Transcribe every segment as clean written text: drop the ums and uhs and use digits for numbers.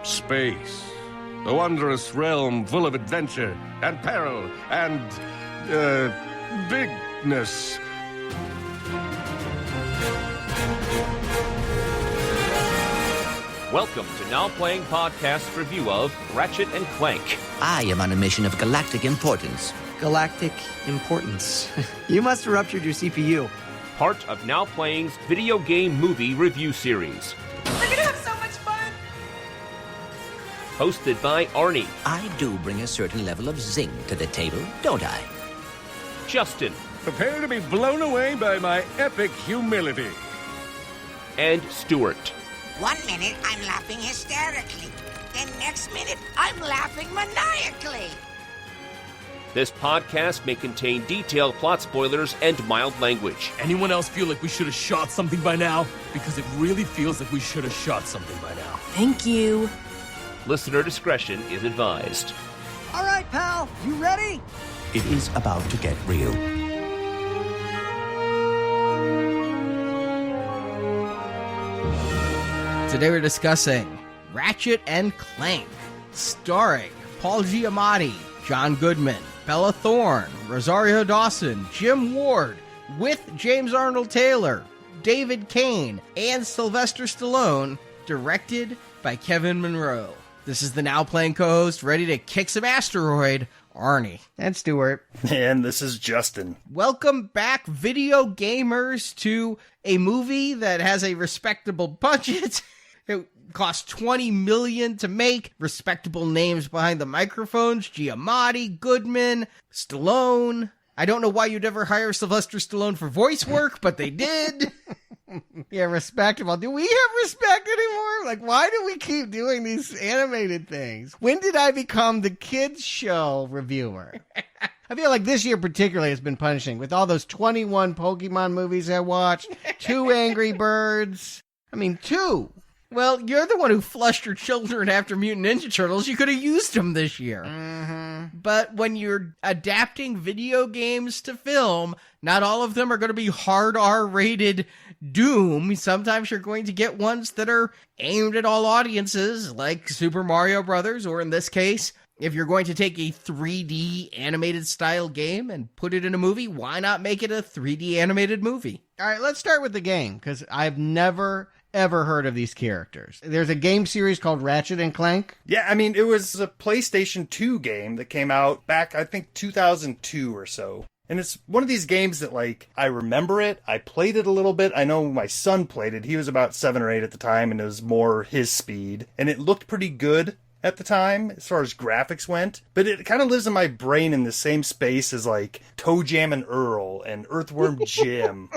Space. A wondrous realm full of adventure and peril and, bigness. Welcome to Now Playing Podcast's review of Ratchet and Clank. I am on a mission of galactic importance. Galactic importance. You must have ruptured your CPU. Part of Now Playing's video game movie review series. We're gonna have so much fun! Hosted by Arnie. I do bring a certain level of zing to the table, don't I? Justin. Prepare to be blown away by my epic humility. And Stuart. 1 minute, I'm laughing hysterically. Then next minute, I'm laughing maniacally. This podcast may contain detailed plot spoilers and mild language. Anyone else feel like we should have shot something by now? Because it really feels like we should have shot something by now. Thank you. Listener discretion is advised. All right, pal, you ready? It is about to get real. Today we're discussing Ratchet and Clank, starring Paul Giamatti, John Goodman, Bella Thorne, Rosario Dawson, Jim Ward, with James Arnold Taylor, David Kane, and Sylvester Stallone, directed by Kevin Monroe. This is the Now Playing co-host, ready to kick some asteroid, Arnie. And Stuart. And this is Justin. Welcome back, video gamers, to a movie that has a respectable budget. It cost $20 million to make. Respectable names behind the microphones: Giamatti, Goodman, Stallone. I don't know why you'd ever hire Sylvester Stallone for voice work, but they did. Yeah, respectable. Do we have respect anymore? Like, why do we keep doing these animated things? When did I become the kids show reviewer? I feel like this year particularly has been punishing with all those 21 Pokemon movies I watched, 2 Angry Birds. I mean, 2. Well, you're the one who flushed your children after Mutant Ninja Turtles. You could have used them this year. Mm-hmm. But when you're adapting video games to film, not all of them are going to be hard R-rated doom. Sometimes you're going to get ones that are aimed at all audiences, like Super Mario Brothers, or in this case, if you're going to take a 3D animated style game and put it in a movie, why not make it a 3D animated movie? All right, let's start with the game, because I've never ever heard of these characters. There's a game series called Ratchet and Clank. Yeah, I mean, it was a PlayStation 2 game that came out back, I think, 2002 or so. And it's one of these games that, like, I remember it. I played it a little bit. I know my son played it. He was about 7 or 8 at the time, and it was more his speed. And it looked pretty good at the time, as far as graphics went. But it kind of lives in my brain in the same space as, like, Toe Jam and Earl and Earthworm Jim.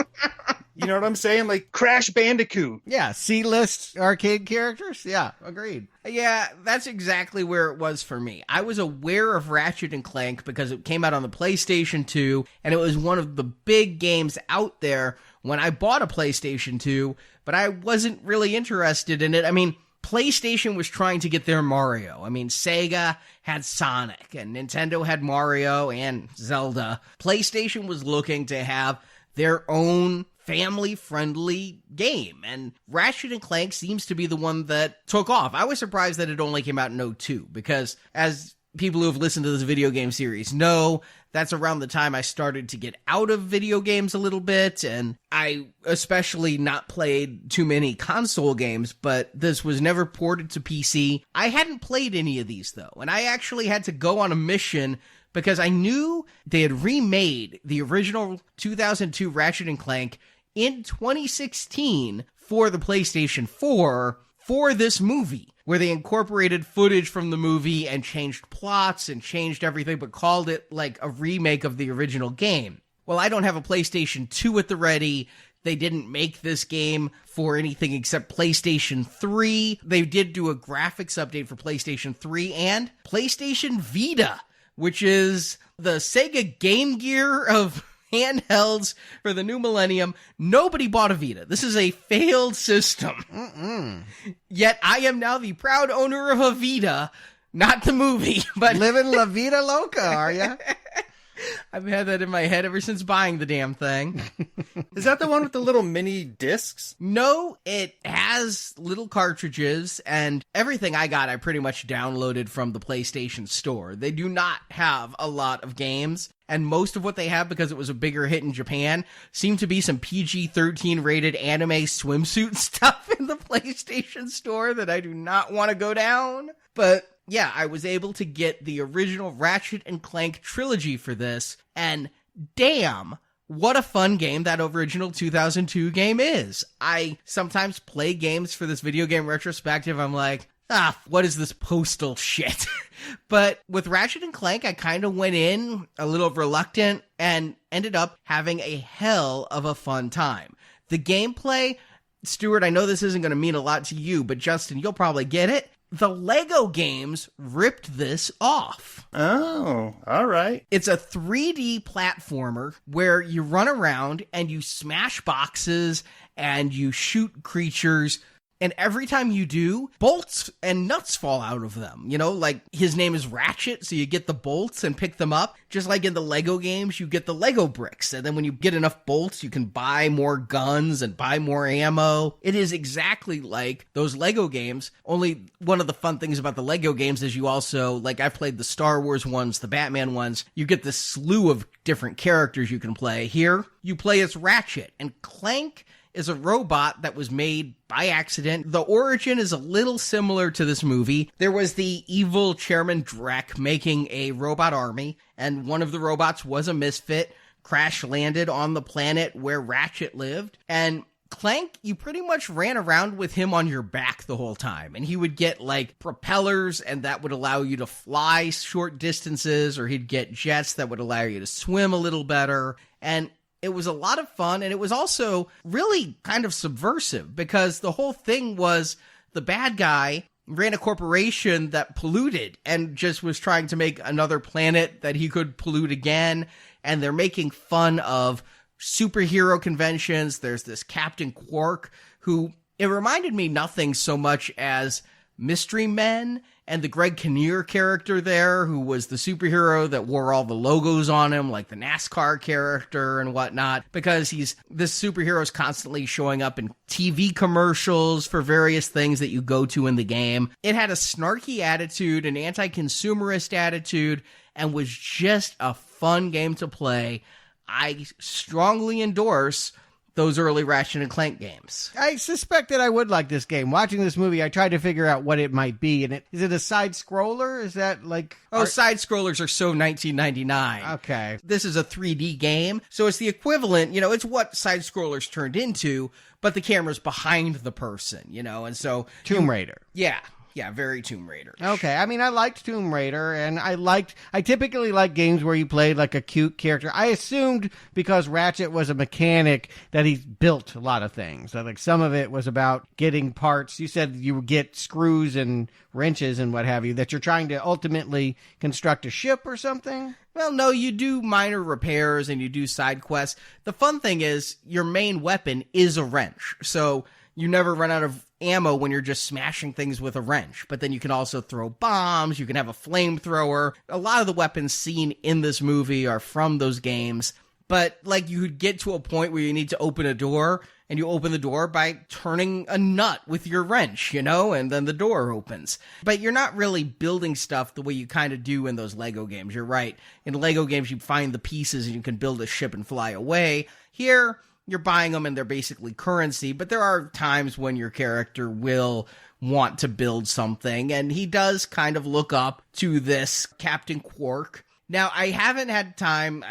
You know what I'm saying? Like Crash Bandicoot. Yeah, C-list arcade characters. Yeah, agreed. Yeah, that's exactly where it was for me. I was aware of Ratchet and Clank because it came out on the PlayStation 2, and it was one of the big games out there when I bought a PlayStation 2, but I wasn't really interested in it. I mean, PlayStation was trying to get their Mario. I mean, Sega had Sonic, and Nintendo had Mario and Zelda. PlayStation was looking to have their own family-friendly game, and Ratchet and Clank seems to be the one that took off. I was surprised that it only came out in 2002, because as people who have listened to this video game series know, that's around the time I started to get out of video games a little bit, and I especially not played too many console games, but this was never ported to PC. I hadn't played any of these, though, and I actually had to go on a mission because I knew they had remade the original 2002 Ratchet and Clank in 2016 for the PlayStation 4 for this movie, where they incorporated footage from the movie and changed plots and changed everything, but called it like a remake of the original game. Well, I don't have a PlayStation 2 at the ready. They didn't make this game for anything except PlayStation 3. They did do a graphics update for PlayStation 3 and PlayStation Vita, which is the Sega Game Gear of handhelds for the new millennium. Nobody bought a Vita. This is a failed system. Yet I am now the proud owner of a Vita, not the movie, but living La Vida Loca, are ya? I've had that in my head ever since buying the damn thing. Is that the one with the little mini discs? No, it has little cartridges, and everything I got I pretty much downloaded from the PlayStation Store. They do not have a lot of games, and most of what they have, because it was a bigger hit in Japan, seem to be some PG-13 rated anime swimsuit stuff in the PlayStation Store that I do not want to go down. But yeah, I was able to get the original Ratchet and Clank trilogy for this, and damn, what a fun game that original 2002 game is. I sometimes play games for this video game retrospective. I'm like, what is this postal shit? But with Ratchet and Clank, I kind of went in a little reluctant and ended up having a hell of a fun time. The gameplay, Stuart, I know this isn't going to mean a lot to you, but Justin, you'll probably get it. The Lego games ripped this off. Oh, all right. It's a 3D platformer where you run around and you smash boxes and you shoot creatures. And every time you do, bolts and nuts fall out of them. You know, like his name is Ratchet, so you get the bolts and pick them up. Just like in the Lego games, you get the Lego bricks. And then when you get enough bolts, you can buy more guns and buy more ammo. It is exactly like those Lego games. Only one of the fun things about the Lego games is you also, like I've played the Star Wars ones, the Batman ones, you get this slew of different characters you can play. Here, you play as Ratchet, and Clank is a robot that was made by accident. The origin is a little similar to this movie. There was the evil Chairman Drek making a robot army, and one of the robots was a misfit, crash landed on the planet where Ratchet lived, and Clank, you pretty much ran around with him on your back the whole time, and he would get like propellers, and that would allow you to fly short distances, or he'd get jets that would allow you to swim a little better, and it was a lot of fun, and it was also really kind of subversive, because the whole thing was the bad guy ran a corporation that polluted and just was trying to make another planet that he could pollute again, and they're making fun of superhero conventions. There's this Captain Quark who, it reminded me nothing so much as Mystery Men and the Greg Kinnear character there, who was the superhero that wore all the logos on him, like the NASCAR character and whatnot, because this superhero's constantly showing up in TV commercials for various things that you go to in the game. It had a snarky attitude, an anti-consumerist attitude, and was just a fun game to play. I strongly endorse those early Ratchet and Clank games. I suspect that I would like this game. Watching this movie, I tried to figure out what it might be. And is it a side scroller? Is that like... side scrollers are so 1999. Okay. This is a 3D game, so it's the equivalent, it's what side scrollers turned into, but the camera's behind the person, and so... Tomb Raider. Yeah, very Tomb Raider. Okay, I mean, I liked Tomb Raider, and I typically like games where you played like a cute character. I assumed because Ratchet was a mechanic that he built a lot of things. So, like, some of it was about getting parts. You said you would get screws and wrenches and what have you, that you're trying to ultimately construct a ship or something? Well, no, you do minor repairs and you do side quests. The fun thing is your main weapon is a wrench, so you never run out of ammo when you're just smashing things with a wrench. But then you can also throw bombs, you can have a flamethrower. A lot of the weapons seen in this movie are from those games. But, like, you could get to a point where you need to open a door, and you open the door by turning a nut with your wrench, and then the door opens. But you're not really building stuff the way you kind of do in those Lego games. You're right. In Lego games, you find the pieces and you can build a ship and fly away. Here, you're buying them and they're basically currency, but there are times when your character will want to build something, and he does kind of look up to this Captain Quark. Now, I haven't had time,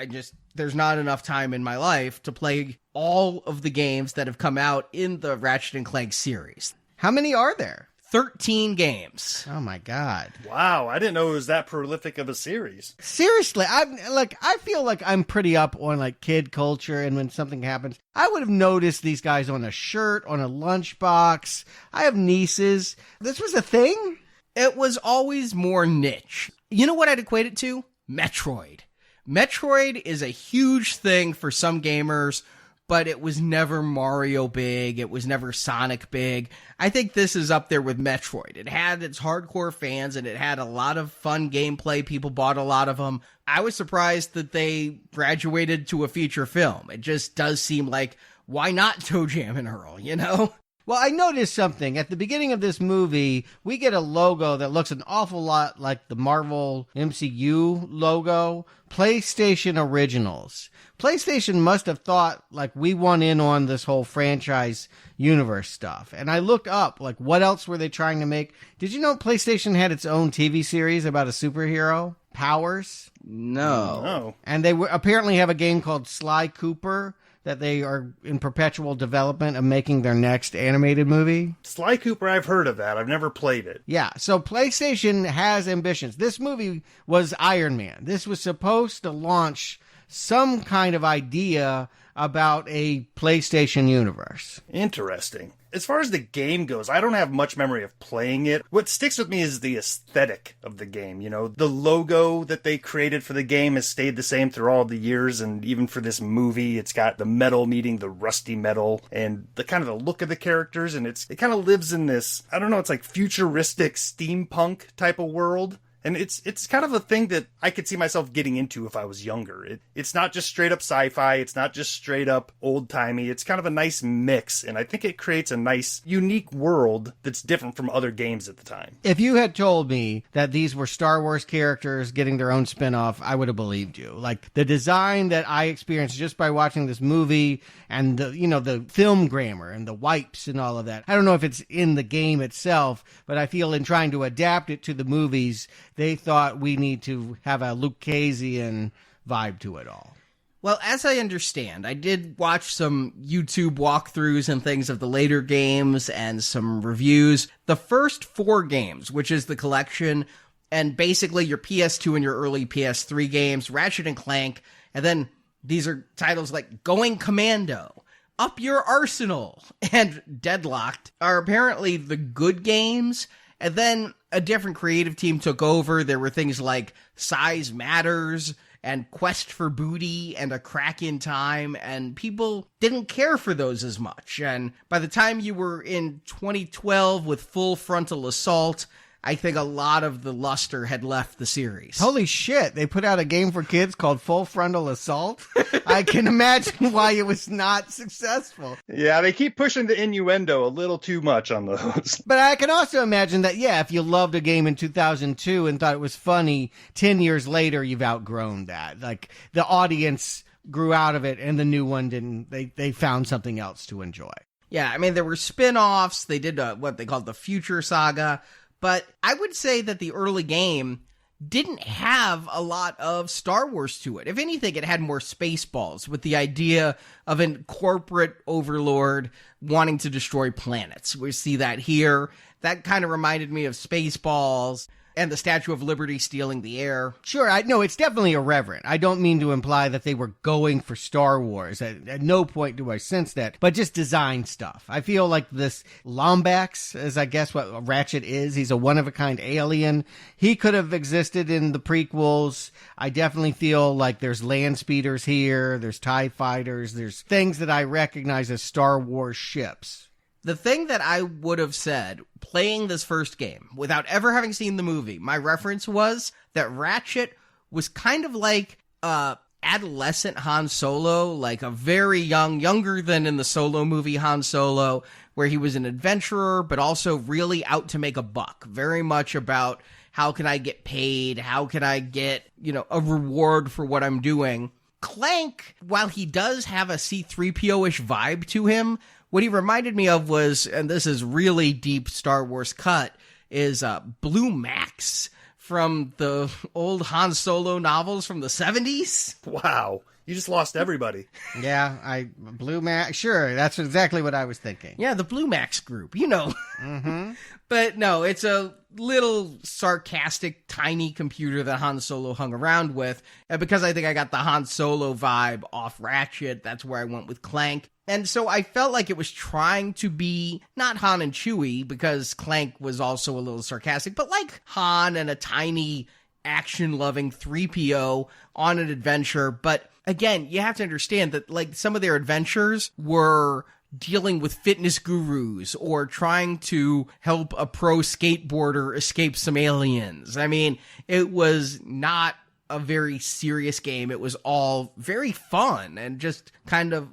there's not enough time in my life to play all of the games that have come out in the Ratchet and Clank series. How many are there? 13 games. Oh my God. Wow, I didn't know it was that prolific of a series. Seriously, I feel like I'm pretty up on like kid culture, and when something happens, I would have noticed these guys on a shirt, on a lunchbox. I have nieces. This was a thing? It was always more niche. You know what I'd equate it to? Metroid. Metroid is a huge thing for some gamers, but it was never Mario big. It was never Sonic big. I think this is up there with Metroid. It had its hardcore fans, and it had a lot of fun gameplay. People bought a lot of them. I was surprised that they graduated to a feature film. It just does seem like, why not Toe Jam and Earl, you know? Well, I noticed something. At the beginning of this movie, we get a logo that looks an awful lot like the Marvel MCU logo, PlayStation Originals. PlayStation must have thought, like, we want in on this whole franchise universe stuff. And I looked up, like, what else were they trying to make? Did you know PlayStation had its own TV series about a superhero, Powers? No. And they apparently have a game called Sly Cooper that they are in perpetual development of making their next animated movie. Sly Cooper, I've heard of that. I've never played it. Yeah, so PlayStation has ambitions. This movie was Iron Man. This was supposed to launch some kind of idea about a PlayStation universe. Interesting. As far as the game goes, I don't have much memory of playing it. What sticks with me is the aesthetic of the game. You know, the logo that they created for the game has stayed the same through all the years, and even for this movie, it's got the metal meeting the rusty metal, and the kind of the look of the characters, and it kind of lives in this, I don't know, it's like futuristic steampunk type of world. And it's kind of a thing that I could see myself getting into if I was younger. It's not just straight up sci-fi. It's not just straight up old-timey. It's kind of a nice mix. And I think it creates a nice, unique world that's different from other games at the time. If you had told me that these were Star Wars characters getting their own spin-off, I would have believed you. Like, the design that I experienced just by watching this movie and the film grammar and the wipes and all of that. I don't know if it's in the game itself, but I feel in trying to adapt it to the movies, they thought we need to have a Lucasian vibe to it all. Well, as I understand, I did watch some YouTube walkthroughs and things of the later games and some reviews. The first 4 games, which is the collection, and basically your PS2 and your early PS3 games, Ratchet and Clank, and then these are titles like Going Commando, Up Your Arsenal, and Deadlocked, are apparently the good games. And then a different creative team took over. There were things like Size Matters and Quest for Booty and A Crack in Time, and people didn't care for those as much. And by the time you were in 2012 with Full Frontal Assault, I think a lot of the luster had left the series. Holy shit, they put out a game for kids called Full Frontal Assault? I can imagine why it was not successful. Yeah, they keep pushing the innuendo a little too much on those. But I can also imagine that, yeah, if you loved a game in 2002 and thought it was funny, 10 years later, you've outgrown that. Like, the audience grew out of it and the new one didn't. They found something else to enjoy. Yeah, I mean, there were spin-offs. They did what they called the Future Saga. But I would say that the early game didn't have a lot of Star Wars to it. If anything, it had more Spaceballs with the idea of a corporate overlord wanting to destroy planets. We see that here. That kind of reminded me of Spaceballs and the Statue of Liberty stealing the air. Sure, no, it's definitely irreverent. I don't mean to imply that they were going for Star Wars. At no point do I sense that, but just design stuff. I feel like this Lombax, as I guess what Ratchet is, he's a one-of-a-kind alien. He could have existed in the prequels. I definitely feel like there's land speeders here, there's TIE fighters, there's things that I recognize as Star Wars ships. The thing that I would have said, playing this first game, without ever having seen the movie, my reference was that Ratchet was kind of like adolescent Han Solo, like a very younger than in the Solo movie Han Solo, where he was an adventurer, but also really out to make a buck. Very much about how can I get paid, how can I get, a reward for what I'm doing. Clank, while he does have a C-3PO-ish vibe to him, what he reminded me of was, and this is really deep Star Wars cut, is Blue Max from the old Han Solo novels from the 70s. Wow. You just lost everybody. Yeah, Blue Max, sure, that's exactly what I was thinking. Yeah, the Blue Max group, Mm-hmm. But no, it's a little sarcastic, tiny computer that Han Solo hung around with. And because I think I got the Han Solo vibe off Ratchet, that's where I went with Clank. And so I felt like it was trying to be not Han and Chewie, because Clank was also a little sarcastic, but like Han and a tiny action-loving 3PO on an adventure. But again, you have to understand that like some of their adventures were dealing with fitness gurus or trying to help a pro skateboarder escape some aliens. I mean, it was not a very serious game. It was all very fun and just kind of,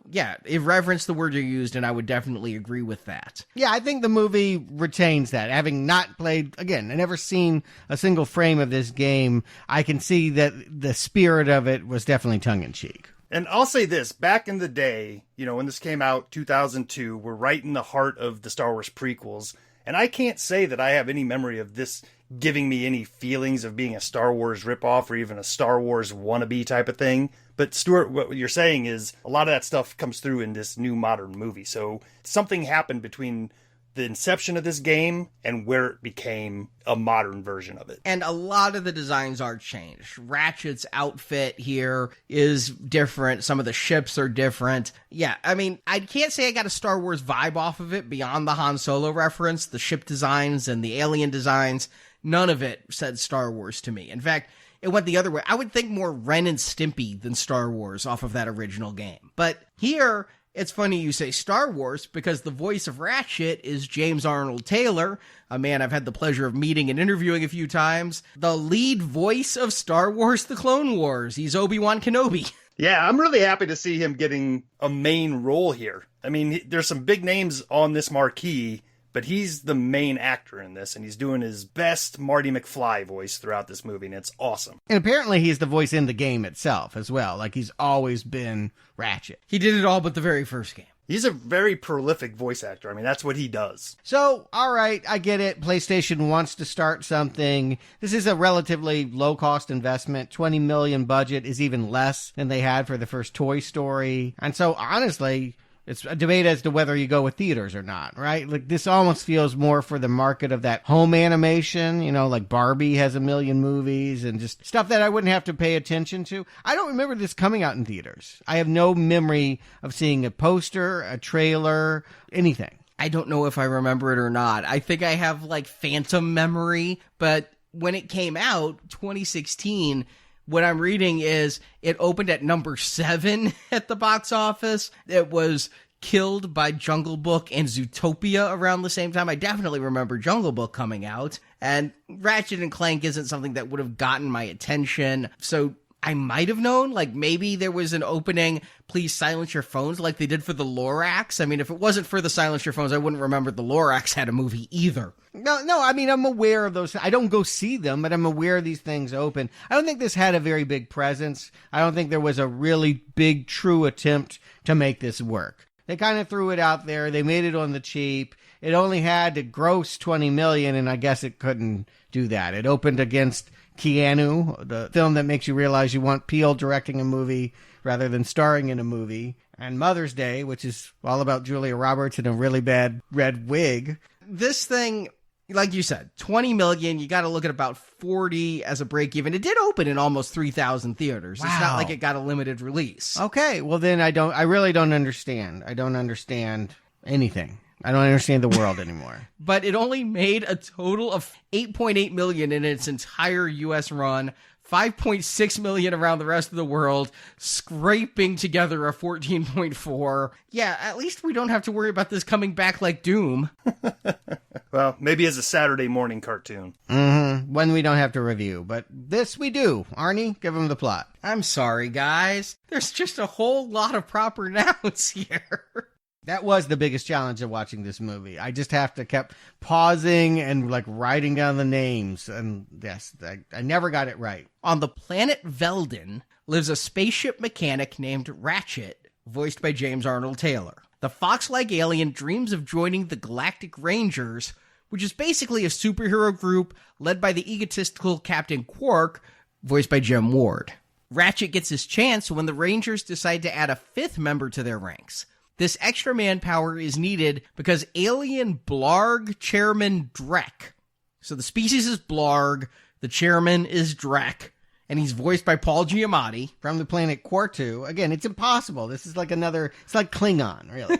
irreverence the word you used, and I would definitely agree with that. Yeah, I think the movie retains that. Having not played, again, I never seen a single frame of this game, I can see that the spirit of it was definitely tongue-in-cheek. And I'll say this, back in the day, when this came out, 2002, we're right in the heart of the Star Wars prequels, and I can't say that I have any memory of this giving me any feelings of being a Star Wars ripoff or even a Star Wars wannabe type of thing. But Stuart, what you're saying is a lot of that stuff comes through in this new modern movie. So something happened between the inception of this game and where it became a modern version of it. And a lot of the designs are changed. Ratchet's outfit here is different. Some of the ships are different. Yeah, I mean, I can't say I got a Star Wars vibe off of it beyond the Han Solo reference, the ship designs and the alien designs. None of it said Star Wars to me. In fact, it went the other way. I would think more Ren and Stimpy than Star Wars off of that original game. But here, it's funny you say Star Wars because the voice of Ratchet is James Arnold Taylor, a man I've had the pleasure of meeting and interviewing a few times. The lead voice of Star Wars The Clone Wars. He's Obi-Wan Kenobi. Yeah, I'm really happy to see him getting a main role here. I mean, there's some big names on this marquee, but he's the main actor in this, and he's doing his best Marty McFly voice throughout this movie, and it's awesome. And apparently he's the voice in the game itself as well. Like, he's always been Ratchet. He did it all but the very first game. He's a very prolific voice actor. I mean, that's what he does. So, all right, I get it. PlayStation wants to start something. This is a relatively low-cost investment. $20 million budget is even less than they had for the first Toy Story. And so, honestly, it's a debate as to whether you go with theaters or not, right? Like, this almost feels more for the market of that home animation, like Barbie has 1 million movies and just stuff that I wouldn't have to pay attention to. I don't remember this coming out in theaters. I have no memory of seeing a poster, a trailer, anything. I don't know if I remember it or not. I think I have, phantom memory, but when it came out, 2016... what I'm reading is it opened at number 7 at the box office. It was killed by Jungle Book and Zootopia around the same time. I definitely remember Jungle Book coming out. And Ratchet and Clank isn't something that would have gotten my attention. So I might have known, maybe there was an opening, please silence your phones like they did for the Lorax. I mean, if it wasn't for the silence your phones, I wouldn't remember the Lorax had a movie either. No, I mean, I'm aware of those. I don't go see them, but I'm aware these things open. I don't think this had a very big presence. I don't think there was a really big, true attempt to make this work. They kind of threw it out there. They made it on the cheap. It only had to gross $20 million, and I guess it couldn't do that. It opened against Keanu, the film that makes you realize you want Peele directing a movie rather than starring in a movie, and Mother's Day, which is all about Julia Roberts in a really bad red wig. This thing, like you said, 20 million, you got to look at about 40 as a break even. It did open in almost 3,000 theaters. Wow. It's not like it got a limited release. Okay, well then I really don't understand. I don't understand anything. I don't understand the world anymore. But it only made a total of $8.8 million in its entire U.S. run, $5.6 million around the rest of the world, scraping together a 14.4. Yeah, at least we don't have to worry about this coming back like Doom. Well, maybe as a Saturday morning cartoon. Mm-hmm. One we don't have to review, but this we do. Arnie, give him the plot. I'm sorry, guys. There's just a whole lot of proper nouns here. That was the biggest challenge of watching this movie. I just have to kept pausing and writing down the names. And yes, I never got it right. On the planet Veldin lives a spaceship mechanic named Ratchet, voiced by James Arnold Taylor. The fox-like alien dreams of joining the Galactic Rangers, which is basically a superhero group led by the egotistical Captain Quark, voiced by Jim Ward. Ratchet gets his chance when the Rangers decide to add a 5th member to their ranks. This extra manpower is needed because alien Blarg chairman Drek. So the species is Blarg, the chairman is Drek, and he's voiced by Paul Giamatti. From the planet Quartu. Again, it's impossible. This is it's like Klingon, really.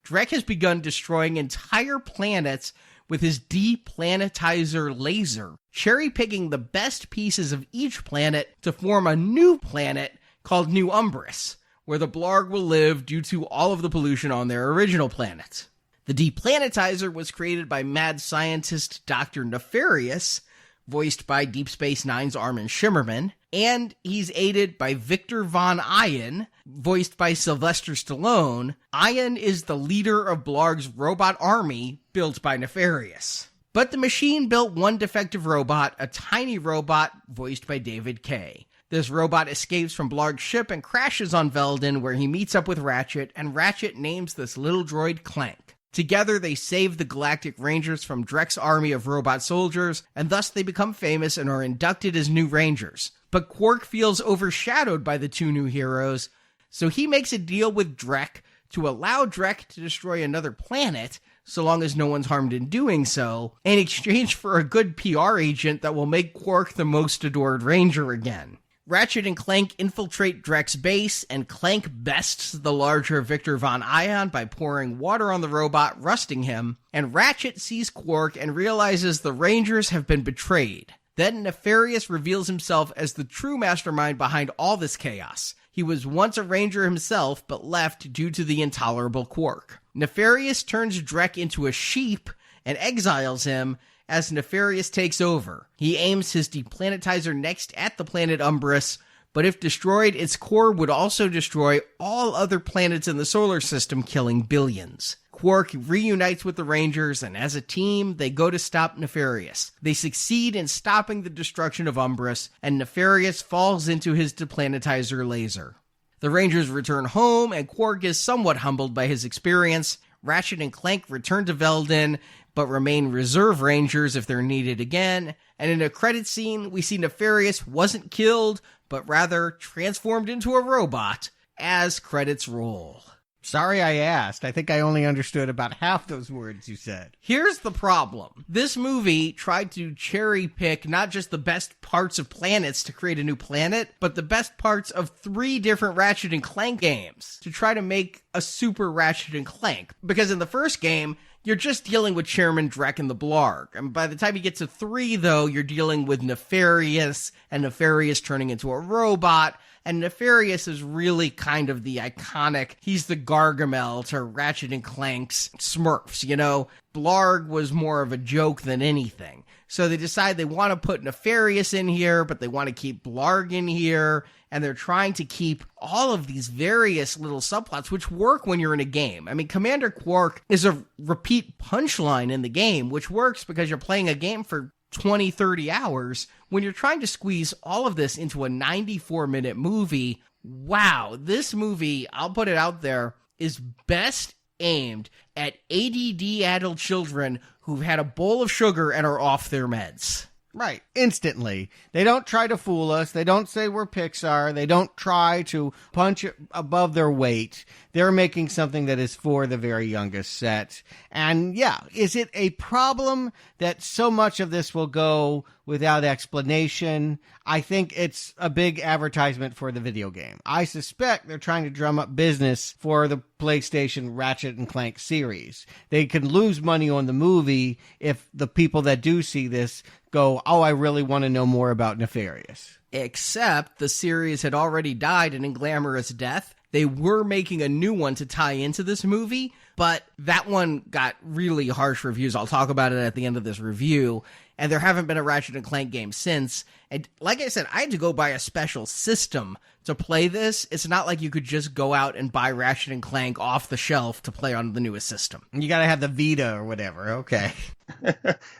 Drek has begun destroying entire planets with his deplanetizer laser, cherry-picking the best pieces of each planet to form a new planet called New Umbris, where the Blarg will live due to all of the pollution on their original planet. The deplanetizer was created by mad scientist Dr. Nefarious, voiced by Deep Space Nine's Armin Shimmerman, and he's aided by Victor Von Ion, voiced by Sylvester Stallone. Ion is the leader of Blarg's robot army built by Nefarious. But the machine built one defective robot, a tiny robot voiced by David Kay. This robot escapes from Blarg's ship and crashes on Veldin, where he meets up with Ratchet, and Ratchet names this little droid Clank. Together, they save the Galactic Rangers from Drek's army of robot soldiers, and thus they become famous and are inducted as new Rangers. But Quark feels overshadowed by the two new heroes, so he makes a deal with Drek to allow Drek to destroy another planet, so long as no one's harmed in doing so, in exchange for a good PR agent that will make Quark the most adored Ranger again. Ratchet and Clank infiltrate Drek's base, and Clank bests the larger Victor Von Ion by pouring water on the robot, rusting him, and Ratchet sees Quark and realizes the Rangers have been betrayed. Then Nefarious reveals himself as the true mastermind behind all this chaos. He was once a Ranger himself, but left due to the intolerable Quark. Nefarious turns Drek into a sheep and exiles him, as Nefarious takes over. He aims his deplanetizer next at the planet Umbris, but if destroyed, its core would also destroy all other planets in the solar system, killing billions. Quark reunites with the Rangers, and as a team, they go to stop Nefarious. They succeed in stopping the destruction of Umbris, and Nefarious falls into his deplanetizer laser. The Rangers return home, and Quark is somewhat humbled by his experience. Ratchet and Clank return to Veldin, but remain reserve Rangers if they're needed again. And in a credit scene, we see Nefarious wasn't killed, but rather transformed into a robot as credits roll. Sorry I asked. I think I only understood about half those words you said. Here's the problem. This movie tried to cherry pick not just the best parts of planets to create a new planet, but the best parts of 3 different Ratchet and Clank games to try to make a super Ratchet and Clank. Because in the first game, you're just dealing with Chairman Drek and the Blarg. And by the time you get to 3, though, you're dealing with Nefarious, and Nefarious turning into a robot. And Nefarious is really kind of the iconic, he's the Gargamel to Ratchet and Clank's Smurfs, you know? Blarg was more of a joke than anything. So they decide they want to put Nefarious in here, but they want to keep Blarg in here. And they're trying to keep all of these various little subplots, which work when you're in a game. I mean, Commander Quark is a repeat punchline in the game, which works because you're playing a game for 20, 30 hours. When you're trying to squeeze all of this into a 94-minute movie, wow, this movie, I'll put it out there, is best aimed at ADD-addled children who've had a bowl of sugar and are off their meds. Right, instantly. They don't try to fool us. They don't say we're Pixar. They don't try to punch above their weight. They're making something that is for the very youngest set. And yeah, is it a problem that so much of this will go without explanation? I think it's a big advertisement for the video game. I suspect they're trying to drum up business for the PlayStation Ratchet and Clank series. They can lose money on the movie if the people that do see this go, oh, I really want to know more about Nefarious. Except the series had already died an inglamorous death. They were making a new one to tie into this movie, but that one got really harsh reviews. I'll talk about it at the end of this review. And there haven't been a Ratchet and Clank game since. And like I said, I had to go buy a special system to play this. It's not like you could just go out and buy Ratchet and Clank off the shelf to play on the newest system. You gotta have the Vita or whatever. Okay.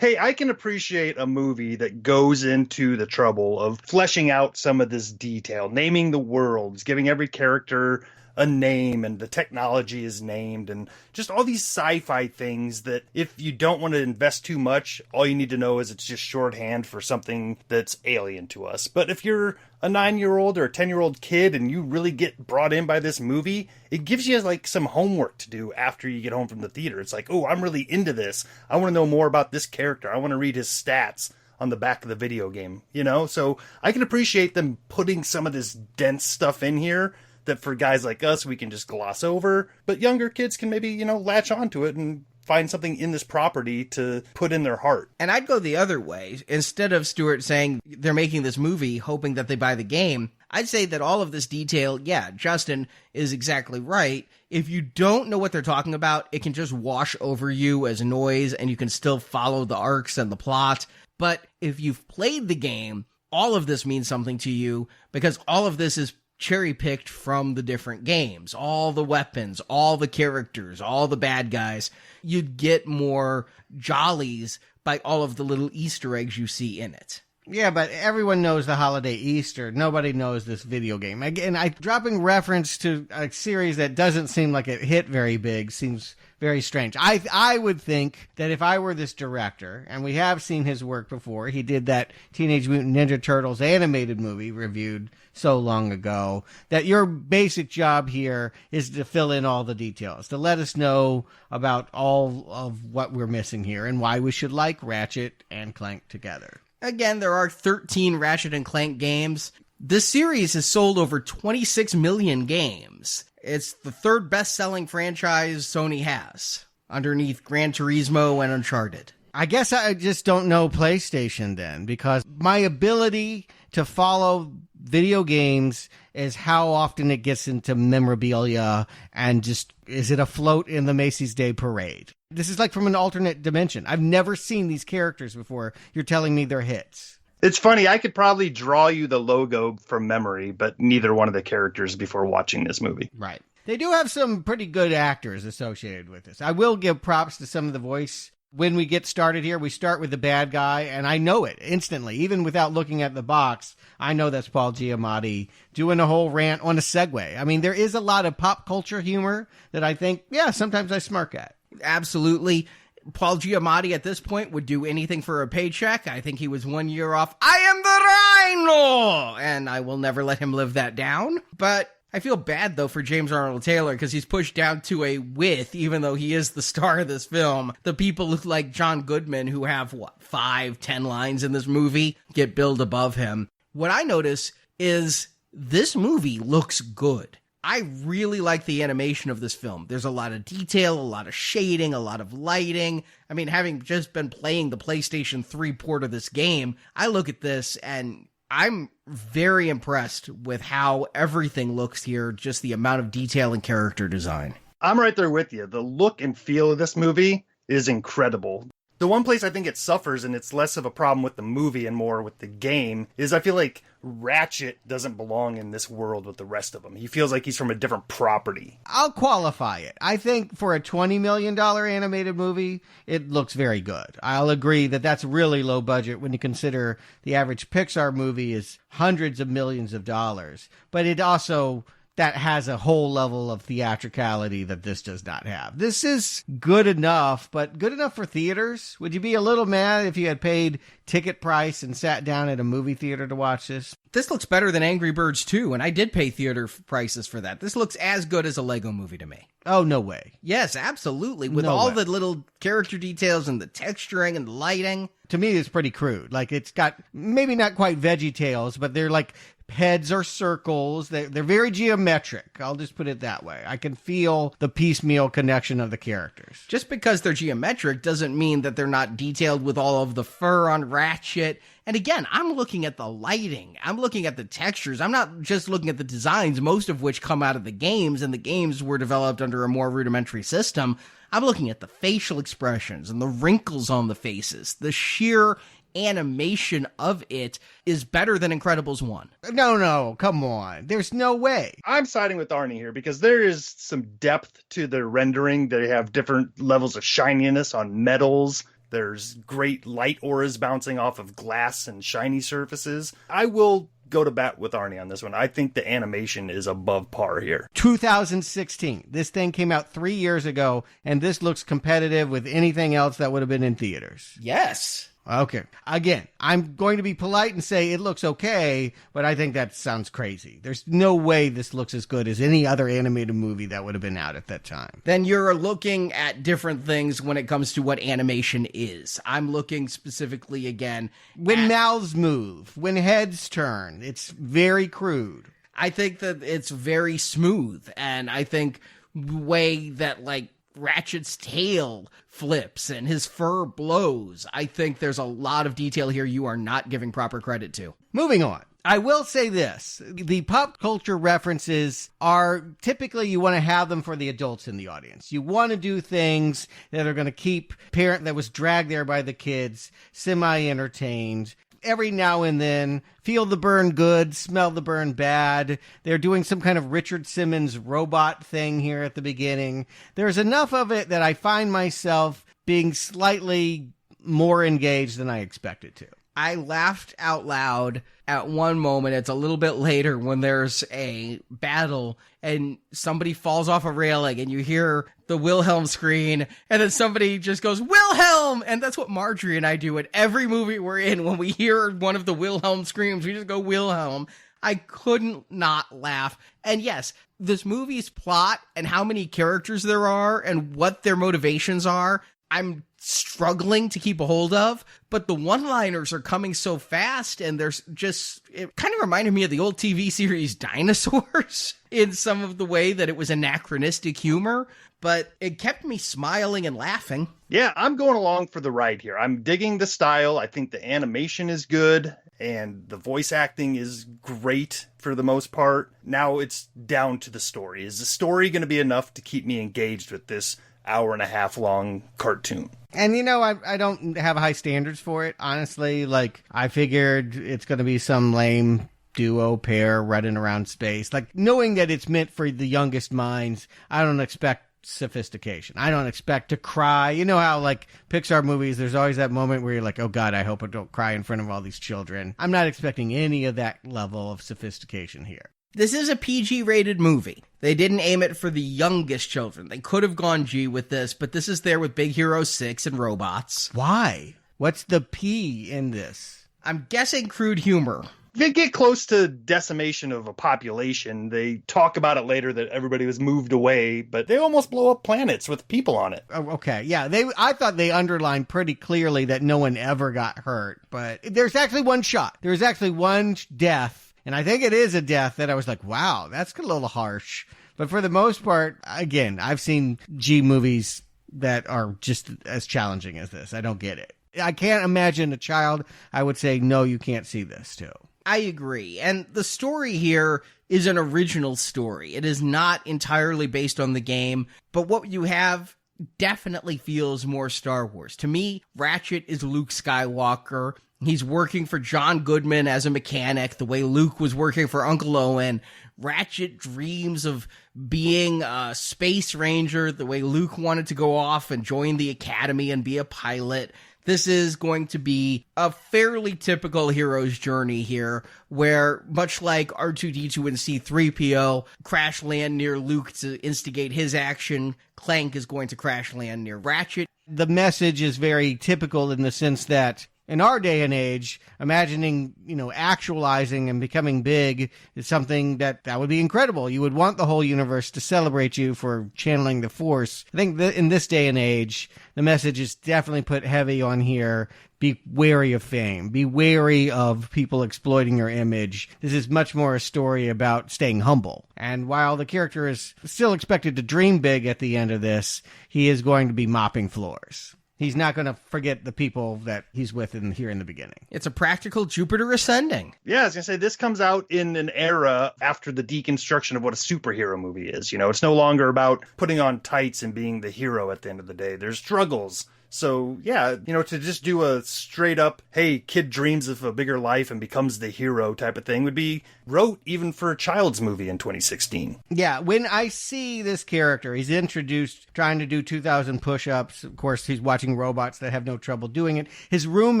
Hey, I can appreciate a movie that goes into the trouble of fleshing out some of this detail, naming the worlds, giving every character a name, and the technology is named, and just all these sci-fi things that if you don't want to invest too much, all you need to know is it's just shorthand for something that's alien to us. But if you're a 9-year-old or a 10-year-old kid and you really get brought in by this movie, it gives you like some homework to do after you get home from the theater. It's like, oh, I'm really into this. I want to know more about this character. I want to read his stats on the back of the video game, you know? So I can appreciate them putting some of this dense stuff in here that for guys like us, we can just gloss over. But younger kids can maybe, latch onto it and find something in this property to put in their heart. And I'd go the other way. Instead of Stuart saying they're making this movie hoping that they buy the game, I'd say that all of this detail, yeah, Justin is exactly right. If you don't know what they're talking about, it can just wash over you as noise and you can still follow the arcs and the plot. But if you've played the game, all of this means something to you because all of this is cherry-picked from the different games. All the weapons, all the characters, all the bad guys. You'd get more jollies by all of the little Easter eggs you see in it. Yeah, but everyone knows the holiday Easter. Nobody knows this video game. Again, dropping reference to a series that doesn't seem like it hit very big seems very strange. I would think that if I were this director, and we have seen his work before, he did that Teenage Mutant Ninja Turtles animated movie reviewed so long ago, that your basic job here is to fill in all the details, to let us know about all of what we're missing here and why we should like Ratchet and Clank together. Again, there are 13 Ratchet and Clank games. This series has sold over 26 million games. It's the third best-selling franchise Sony has, underneath Gran Turismo and Uncharted. I guess I just don't know PlayStation then, because my ability to follow video games is how often it gets into memorabilia and just, is it a float in the Macy's Day Parade? This is like from an alternate dimension. I've never seen these characters before. You're telling me they're hits. It's funny, I could probably draw you the logo from memory, but neither one of the characters before watching this movie. Right. They do have some pretty good actors associated with this. I will give props to some of the voice. When we get started here, we start with the bad guy, and I know it instantly. Even without looking at the box, I know that's Paul Giamatti doing a whole rant on a Segway. I mean, there is a lot of pop culture humor that I think, yeah, sometimes I smirk at. Absolutely. Paul Giamatti at this point would do anything for a paycheck. I think he was 1 year off. I am the Rhino! And I will never let him live that down. But I feel bad, though, for James Arnold Taylor because he's pushed down to a with, even though he is the star of this film. The people like John Goodman, who have, 5-10 lines in this movie, get billed above him. What I notice is this movie looks good. I really like the animation of this film. There's a lot of detail, a lot of shading, a lot of lighting. I mean, having just been playing the PlayStation 3 port of this game, I look at this and I'm very impressed with how everything looks here, just the amount of detail and character design. I'm right there with you. The look and feel of this movie is incredible. The one place I think it suffers, and it's less of a problem with the movie and more with the game, is I feel like Ratchet doesn't belong in this world with the rest of them. He feels like he's from a different property. I'll qualify it. I think for a $20 million animated movie, it looks very good. I'll agree that that's really low budget when you consider the average Pixar movie is hundreds of millions of dollars. But it also, that has a whole level of theatricality that this does not have. This is good enough, but good enough for theaters. Would you be a little mad if you had paid ticket price and sat down at a movie theater to watch this? This looks better than Angry Birds 2, and I did pay theater prices for that. This looks as good as a Lego movie to me. Oh, no way. Yes, absolutely. With No all way. the little character details and the texturing and the lighting. To me, it's pretty crude. Like, it's got maybe not quite Veggie Tales, but they're like heads are circles. They're very geometric. I'll just put it that way. I can feel the piecemeal connection of the characters. Just because they're geometric doesn't mean that they're not detailed with all of the fur on Ratchet. And again, I'm looking at the lighting. I'm looking at the textures. I'm not just looking at the designs, most of which come out of the games, and the games were developed under a more rudimentary system. I'm looking at the facial expressions and the wrinkles on the faces. The sheer animation of it is better than Incredibles 1. No, come on. There's no way. I'm siding with Arnie here because there is some depth to their rendering. They have different levels of shininess on metals. There's great light auras bouncing off of glass and shiny surfaces. I will go to bat with Arnie on this one. I think the animation is above par here. 2016. This thing came out 3 years ago, and this looks competitive with anything else that would have been in theaters. Yes. Okay. Again, I'm going to be polite and say it looks okay, but I think that sounds crazy. There's no way this looks as good as any other animated movie that would have been out at that time. Then you're looking at different things when it comes to what animation is. I'm looking specifically, again, When mouths move, when heads turn, it's very crude. I think that it's very smooth, and I think the way that, like, Ratchet's tail flips and his fur blows. I think there's a lot of detail here you are not giving proper credit to. Moving on. I will say this. The pop culture references are typically you want to have them for the adults in the audience. You want to do things that are going to keep parent that was dragged there by the kids semi-entertained. Every now and then, feel the burn good, smell the burn bad. They're doing some kind of Richard Simmons robot thing here at the beginning. There's enough of it that I find myself being slightly more engaged than I expected to. I laughed out loud at one moment. It's a little bit later when there's a battle and somebody falls off a railing and you hear the Wilhelm scream and then somebody just goes, Wilhelm! And that's what Marjorie and I do at every movie we're in. When we hear one of the Wilhelm screams, we just go, Wilhelm. I couldn't not laugh. And yes, this movie's plot and how many characters there are and what their motivations are, I'm struggling to keep a hold of, but the one-liners are coming so fast, and there's just, it kind of reminded me of the old TV series Dinosaurs in some of the way that it was anachronistic humor, but it kept me smiling and laughing. Yeah, I'm going along for the ride here. I'm digging the style. I think the animation is good, and the voice acting is great for the most part. Now it's down to the story. Is the story going to be enough to keep me engaged with this hour-and-a-half long cartoon? And, you know, I don't have high standards for it, honestly. Like, I figured it's going to be some lame duo pair running around space. Like, knowing that it's meant for the youngest minds, I don't expect sophistication. I don't expect to cry. You know how, like, Pixar movies, there's always that moment where you're like, oh, God, I hope I don't cry in front of all these children. I'm not expecting any of that level of sophistication here. This is a PG-rated movie. They didn't aim it for the youngest children. They could have gone G with this, but this is there with Big Hero 6 and robots. Why? What's the P in this? I'm guessing crude humor. They get close to decimation of a population. They talk about it later that everybody was moved away, but they almost blow up planets with people on it. Oh, okay, yeah. I thought they underlined pretty clearly that no one ever got hurt, but there's actually one shot. There's actually one death. And I think it is a death that I was like, wow, that's a little harsh. But for the most part, again, I've seen G movies that are just as challenging as this. I don't get it. I can't imagine a child I would say, no, you can't see this too. I agree. And the story here is an original story. It is not entirely based on the game, but what you have definitely feels more Star Wars. To me, Ratchet is Luke Skywalker. He's working for John Goodman as a mechanic, the way Luke was working for Uncle Owen. Ratchet dreams of being a space ranger, the way Luke wanted to go off and join the academy and be a pilot. This is going to be a fairly typical hero's journey here, where much like R2-D2 and C-3PO crash land near Luke to instigate his action, Clank is going to crash land near Ratchet. The message is very typical in the sense that in our day and age, imagining, actualizing and becoming big is something that would be incredible. You would want the whole universe to celebrate you for channeling the Force. I think that in this day and age, the message is definitely put heavy on here. Be wary of fame. Be wary of people exploiting your image. This is much more a story about staying humble. And while the character is still expected to dream big at the end of this, he is going to be mopping floors. He's not going to forget the people that he's with here in the beginning. It's a practical Jupiter ascending. Yeah, I was going to say, this comes out in an era after the deconstruction of what a superhero movie is. It's no longer about putting on tights and being the hero at the end of the day. There's struggles. So, yeah, to just do a straight up, hey, kid dreams of a bigger life and becomes the hero type of thing would be rote even for a child's movie in 2016. Yeah, when I see this character, he's introduced trying to do 2,000 push-ups. Of course, he's watching robots that have no trouble doing it. His room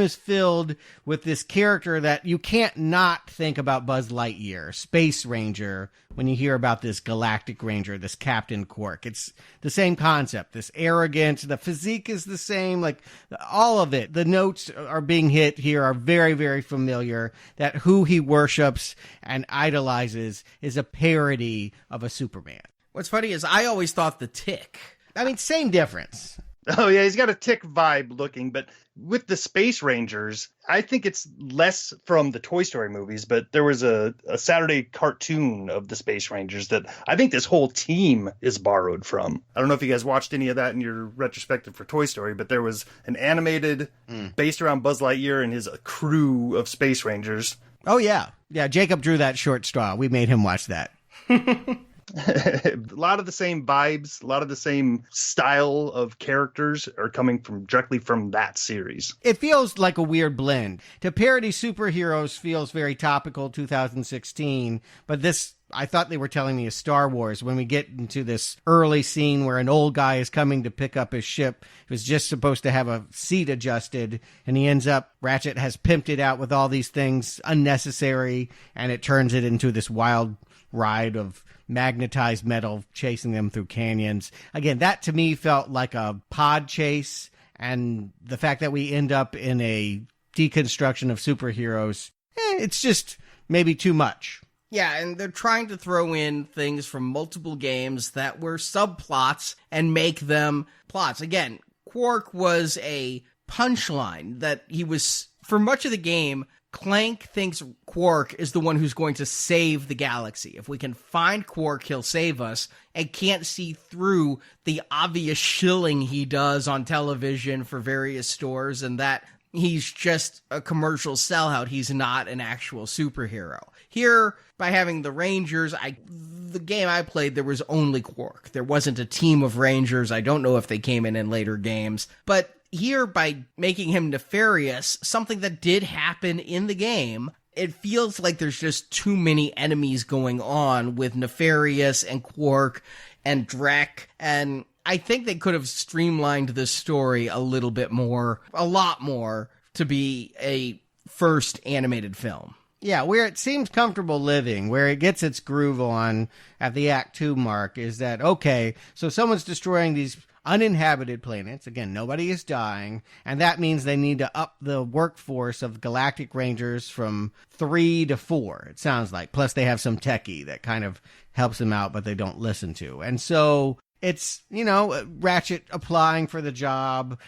is filled with this character that you can't not think about Buzz Lightyear, Space Ranger, when you hear about this Galactic Ranger, this Captain Quark. It's the same concept, this arrogance, the physique is the same, like all of it. The notes are being hit here are very, very familiar, that who he worships and idolizes is a parody of a Superman. What's funny is I always thought the Tick. I mean, same difference. Oh yeah, he's got a Tick vibe looking, but with the Space Rangers, I think it's less from the Toy Story movies, but there was a Saturday cartoon of the Space Rangers that I think this whole team is borrowed from. I don't know if you guys watched any of that in your retrospective for Toy Story, but there was an animated based around Buzz Lightyear and his crew of Space Rangers. Oh, yeah. Yeah, Jacob drew that short straw. We made him watch that. A lot of the same vibes, a lot of the same style of characters are coming from directly from that series. It feels like a weird blend. To parody superheroes feels very topical 2016, but this, I thought they were telling me, is Star Wars. When we get into this early scene where an old guy is coming to pick up his ship, who's just supposed to have a seat adjusted, and he ends up, Ratchet has pimped it out with all these things unnecessary, and it turns it into this wild ride of magnetized metal chasing them through canyons. Again, that to me felt like a pod chase, and the fact that we end up in a deconstruction of superheroes, it's just maybe too much. Yeah, and they're trying to throw in things from multiple games that were subplots and make them plots. Again, Quark was a punchline that he was, for much of the game, Clank thinks Quark is the one who's going to save the galaxy. If we can find Quark, he'll save us, and can't see through the obvious shilling he does on television for various stores, and that he's just a commercial sellout. He's not an actual superhero. Here, by having the Rangers, the game I played, there was only Quark. There wasn't a team of Rangers. I don't know if they came in later games, but here, by making him nefarious, something that did happen in the game, it feels like there's just too many enemies going on with Nefarious and Quark and Drek, and I think they could have streamlined this story a little bit more, a lot more, to be a first animated film. Yeah, where it seems comfortable living, where it gets its groove on at the Act 2 mark is that, okay, so someone's destroying these uninhabited planets. Again, nobody is dying, and that means they need to up the workforce of Galactic Rangers from 3 to 4, it sounds like. Plus, they have some techie that kind of helps them out, but they don't listen to. And so it's, Ratchet applying for the job,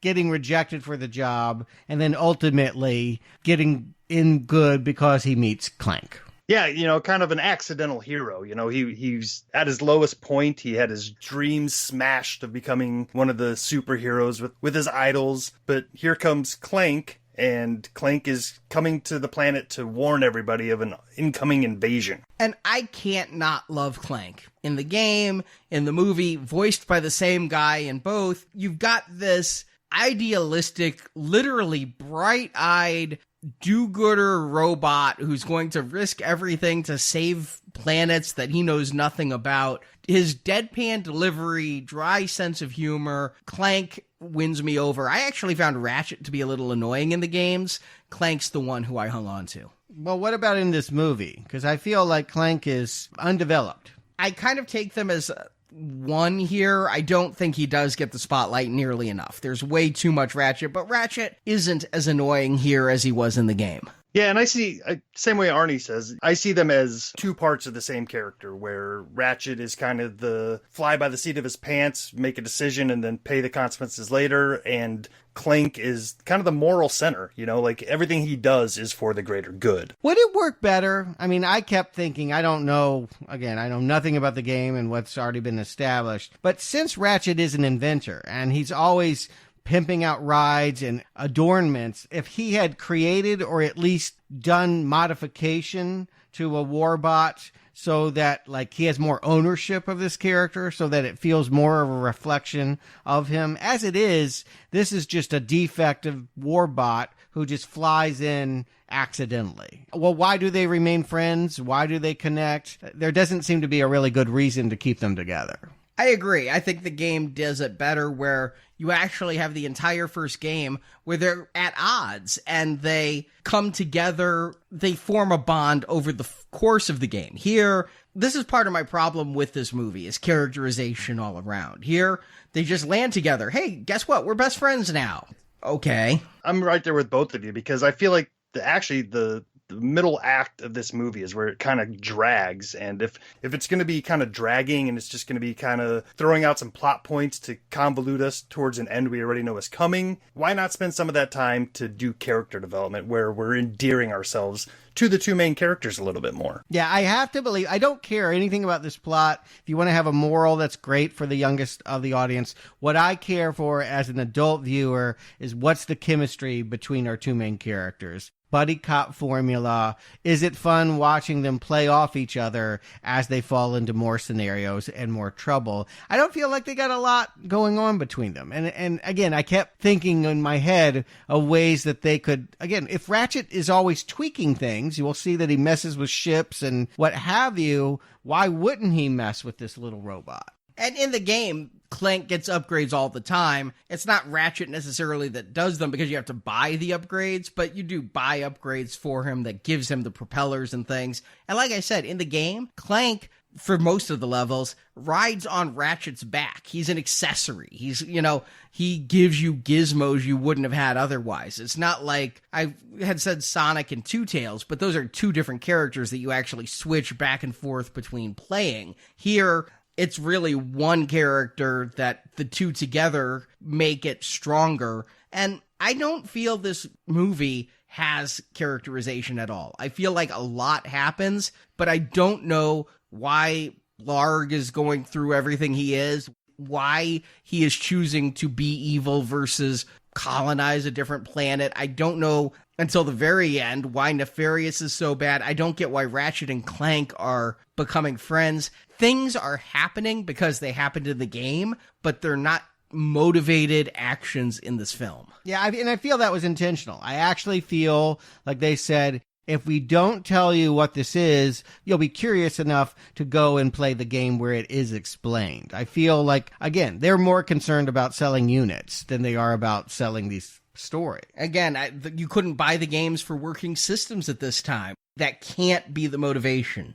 getting rejected for the job, and then ultimately getting in good because he meets Clank. Yeah, kind of an accidental hero. He's at his lowest point. He had his dreams smashed of becoming one of the superheroes with his idols. But here comes Clank, and Clank is coming to the planet to warn everybody of an incoming invasion. And I can't not love Clank. In the game, in the movie, voiced by the same guy in both, you've got this idealistic, literally bright-eyed do-gooder robot who's going to risk everything to save planets that he knows nothing about. His deadpan delivery, dry sense of humor, Clank wins me over. I actually found Ratchet to be a little annoying in the games. Clank's the one who I hung on to. Well, what about in this movie? Because I feel like Clank is undeveloped. I kind of take them as one here. I don't think he does get the spotlight nearly enough. There's way too much Ratchet, but Ratchet isn't as annoying here as he was in the game. Yeah, and I see, same way Arnie says, I see them as two parts of the same character, where Ratchet is kind of the fly by the seat of his pants, make a decision, and then pay the consequences later, and Clank is kind of the moral center, like everything he does is for the greater good. Would it work better? I mean, I kept thinking, I don't know, again, I know nothing about the game and what's already been established, but since Ratchet is an inventor, and he's always pimping out rides and adornments, if he had created or at least done modification to a warbot so that he has more ownership of this character, so that it feels more of a reflection of him. As it is, this is just a defective warbot who just flies in accidentally. Well, why do they remain friends? Why do they connect? There doesn't seem to be a really good reason to keep them together. I agree. I think the game does it better where you actually have the entire first game where they're at odds and they come together, they form a bond over the course of the game. Here, this is part of my problem with this movie, is characterization all around. Here, they just land together. Hey, guess what? We're best friends now. Okay. I'm right there with both of you because I feel like the the middle act of this movie is where it kind of drags. And if it's going to be kind of dragging and it's just going to be kind of throwing out some plot points to convolute us towards an end we already know is coming, why not spend some of that time to do character development where we're endearing ourselves to the two main characters a little bit more? Yeah, I have to believe, I don't care anything about this plot. If you want to have a moral, that's great for the youngest of the audience. What I care for as an adult viewer is what's the chemistry between our two main characters. Buddy cop formula. Is it fun watching them play off each other as they fall into more scenarios and more trouble? I don't feel like they got a lot going on between them. And again, I kept thinking in my head of ways that they could, again, if Ratchet is always tweaking things, you will see that he messes with ships and what have you. Why wouldn't he mess with this little robot? And in the game, Clank gets upgrades all the time. It's not Ratchet necessarily that does them because you have to buy the upgrades, but you do buy upgrades for him that gives him the propellers and things. And like I said, in the game, Clank, for most of the levels, rides on Ratchet's back. He's an accessory. He gives you gizmos you wouldn't have had otherwise. It's not like I had said Sonic and Two Tails, but those are two different characters that you actually switch back and forth between playing. Here, it's really one character that the two together make it stronger. And I don't feel this movie has characterization at all. I feel like a lot happens, but I don't know why Larg is going through everything he is, why he is choosing to be evil versus colonize a different planet. I don't know until the very end why Nefarious is so bad. I don't get why Ratchet and Clank are becoming friends. Things are happening because they happened in the game, but they're not motivated actions in this film. Yeah, and I feel that was intentional. I actually feel like they said, if we don't tell you what this is, you'll be curious enough to go and play the game where it is explained. I feel like, again, they're more concerned about selling units than they are about selling these story. Again, you couldn't buy the games for working systems at this time. That can't be the motivation.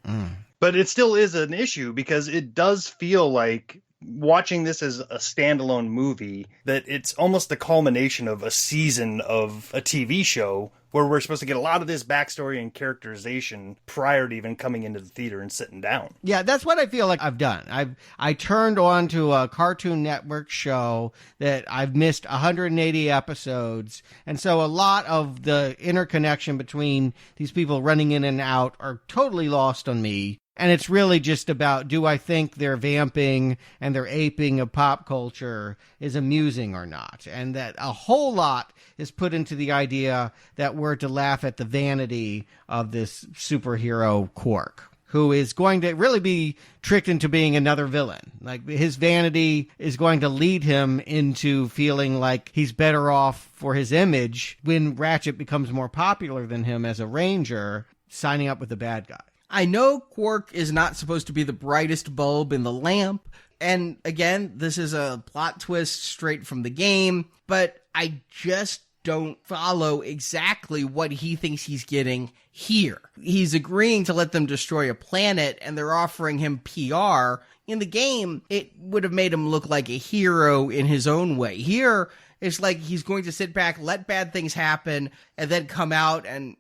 But it still is an issue because it does feel like, watching this as a standalone movie, that it's almost the culmination of a season of a TV show where we're supposed to get a lot of this backstory and characterization prior to even coming into the theater and sitting down. Yeah, that's what I feel like I've done. I turned on to a Cartoon Network show that I've missed 180 episodes. And so a lot of the interconnection between these people running in and out are totally lost on me. And it's really just about, do I think their vamping and their aping of pop culture is amusing or not? And that a whole lot is put into the idea that we're to laugh at the vanity of this superhero Quark, who is going to really be tricked into being another villain. Like, his vanity is going to lead him into feeling like he's better off for his image when Ratchet becomes more popular than him as a ranger, signing up with the bad guy. I know Quark is not supposed to be the brightest bulb in the lamp, and again, this is a plot twist straight from the game, but I just don't follow exactly what he thinks he's getting here. He's agreeing to let them destroy a planet, and they're offering him PR. In the game, it would have made him look like a hero in his own way. Here, it's like he's going to sit back, let bad things happen, and then come out and,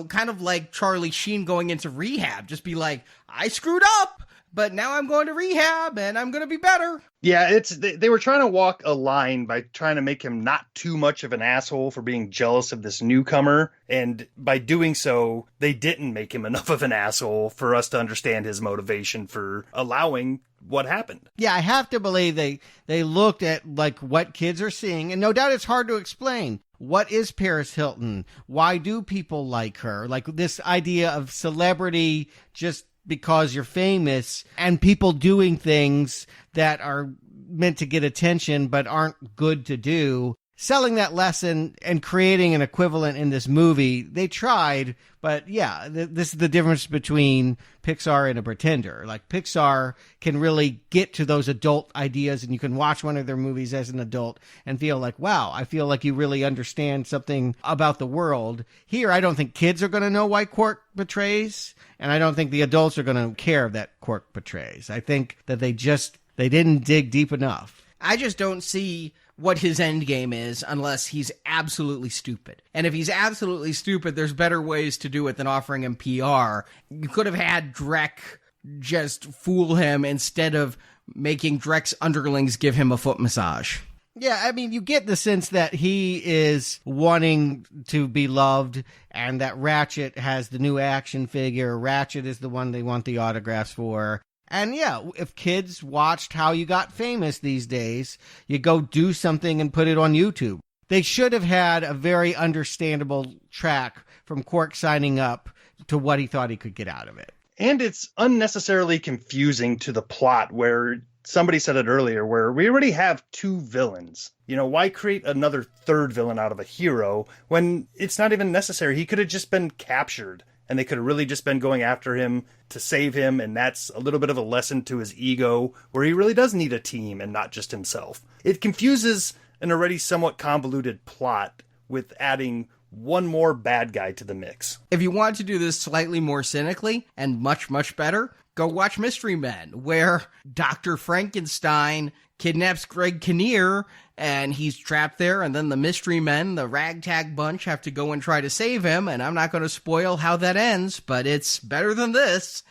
kind of like Charlie Sheen going into rehab. Just be like, I screwed up, but now I'm going to rehab and I'm going to be better. Yeah, they were trying to walk a line by trying to make him not too much of an asshole for being jealous of this newcomer. And by doing so, they didn't make him enough of an asshole for us to understand his motivation for allowing what happened. Yeah, I have to believe they looked at like what kids are seeing, and no doubt it's hard to explain. What is Paris Hilton? Why do people like her? Like, this idea of celebrity just because you're famous, and people doing things that are meant to get attention but aren't good to do. Selling that lesson and creating an equivalent in this movie, they tried, but yeah, this is the difference between Pixar and a pretender. Like, Pixar can really get to those adult ideas, and you can watch one of their movies as an adult and feel like, wow, I feel like you really understand something about the world. Here, I don't think kids are going to know why Quark betrays, and I don't think the adults are going to care that Quark betrays. I think that they didn't dig deep enough. I just don't see what his end game is unless he's absolutely stupid. And if he's absolutely stupid, there's better ways to do it than offering him PR. You could have had Drek just fool him instead of making Drek's underlings give him a foot massage. Yeah, I mean, you get the sense that he is wanting to be loved and that Ratchet has the new action figure. Ratchet is the one they want the autographs for. And yeah, if kids watched How You Got Famous these days, you go do something and put it on YouTube. They should have had a very understandable track from Quark signing up to what he thought he could get out of it. And it's unnecessarily confusing to the plot where somebody said it earlier, where we already have two villains. You know, why create another third villain out of a hero when it's not even necessary? He could have just been captured and they could have really just been going after him to save him. And that's a little bit of a lesson to his ego where he really does need a team and not just himself. It confuses an already somewhat convoluted plot with adding one more bad guy to the mix. If you want to do this slightly more cynically and much, much better, go watch Mystery Men, where Dr. Frankenstein kidnaps Greg Kinnear and he's trapped there, and then the Mystery Men, the ragtag bunch, have to go and try to save him, and I'm not going to spoil how that ends, but it's better than this.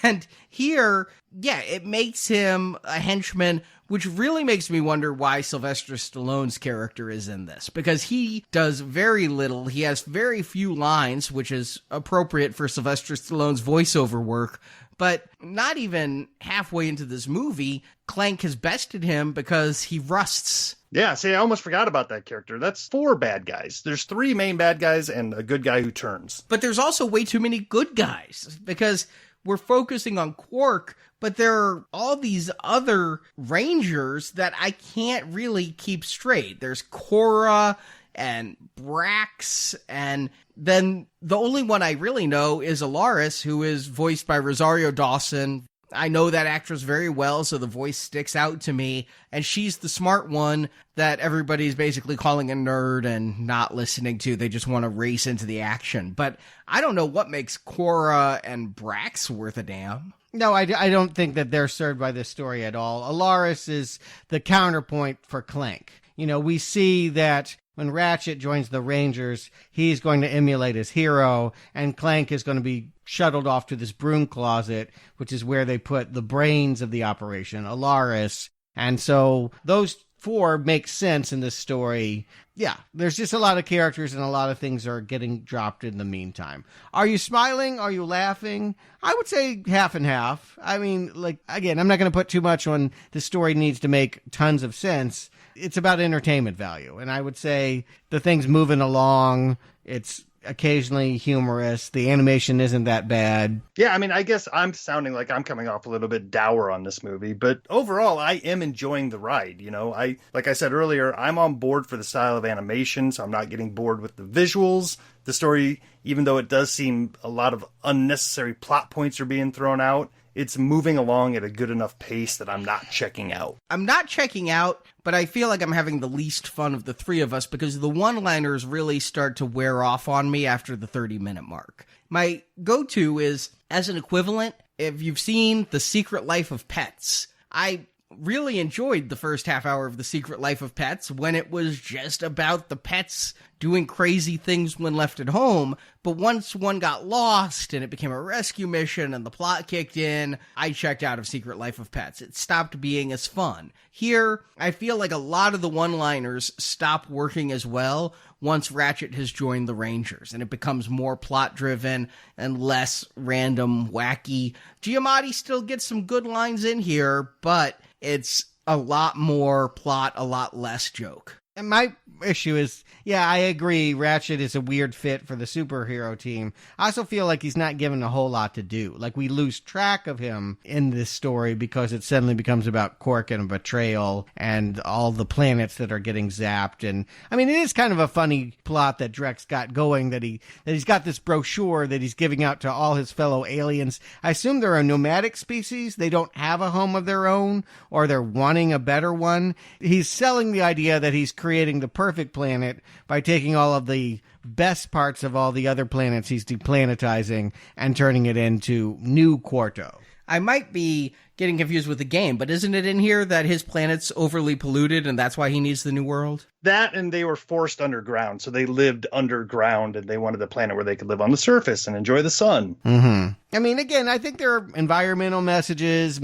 And here, yeah, it makes him a henchman, which really makes me wonder why Sylvester Stallone's character is in this, because he does very little. He has very few lines, which is appropriate for Sylvester Stallone's voiceover work, but not even halfway into this movie, Clank has bested him because he rusts. Yeah, see, I almost forgot about that character. That's 4 bad guys. There's 3 main bad guys and a good guy who turns. But there's also way too many good guys, because we're focusing on Quark, but there are all these other Rangers that I can't really keep straight. There's Cora and Brax, and then the only one I really know is Alaris, who is voiced by Rosario Dawson. I know that actress very well, so the voice sticks out to me, and she's the smart one that everybody's basically calling a nerd and not listening to. They just want to race into the action. But I don't know what makes Cora and Brax worth a damn. No, I don't think that they're served by this story at all. Alaris is the counterpoint for Clank. You know, we see that when Ratchet joins the Rangers, he's going to emulate his hero, and Clank is going to be shuttled off to this broom closet, which is where they put the brains of the operation, Alaris. And so those 4 make sense in this story. Yeah, there's just a lot of characters and a lot of things are getting dropped in the meantime. Are you smiling? Are you laughing? I would say half and half. I mean, like, again, I'm not going to put too much on the story needs to make tons of sense. It's about entertainment value. And I would say the thing's moving along. It's occasionally humorous. The animation isn't that bad. Yeah, I mean, I guess I'm sounding like I'm coming off a little bit dour on this movie, but overall, I am enjoying the ride. You know, like I said earlier, I'm on board for the style of animation, so I'm not getting bored with the visuals. The story, even though it does seem a lot of unnecessary plot points are being thrown out, it's moving along at a good enough pace that I'm not checking out. I'm not checking out, but I feel like I'm having the least fun of the 3 of us because the one-liners really start to wear off on me after the 30-minute mark. My go-to is, as an equivalent, if you've seen The Secret Life of Pets, I really enjoyed the first half hour of The Secret Life of Pets when it was just about the pets doing crazy things when left at home. But once one got lost and it became a rescue mission and the plot kicked in, I checked out of Secret Life of Pets. It stopped being as fun. Here, I feel like a lot of the one-liners stop working as well once Ratchet has joined the Rangers, and it becomes more plot-driven and less random, wacky. Giamatti still gets some good lines in here, but it's a lot more plot, a lot less joke. And my issue is, yeah, I agree, Ratchet is a weird fit for the superhero team. I also feel like he's not given a whole lot to do. Like, we lose track of him in this story because it suddenly becomes about Quark and a betrayal and all the planets that are getting zapped. And, I mean, it is kind of a funny plot that Drek's got going, that he's got this brochure that he's giving out to all his fellow aliens. I assume they're a nomadic species. They don't have a home of their own, or they're wanting a better one. He's selling the idea that he's creating the perfect planet by taking all of the best parts of all the other planets he's deplanetizing and turning it into new Quarto. I might be getting confused with the game, but isn't it in here that his planet's overly polluted and that's why he needs the new world? That, and they were forced underground, so they lived underground, and they wanted a planet where they could live on the surface and enjoy the sun. Mm-hmm. I mean, again, I think there are environmental messages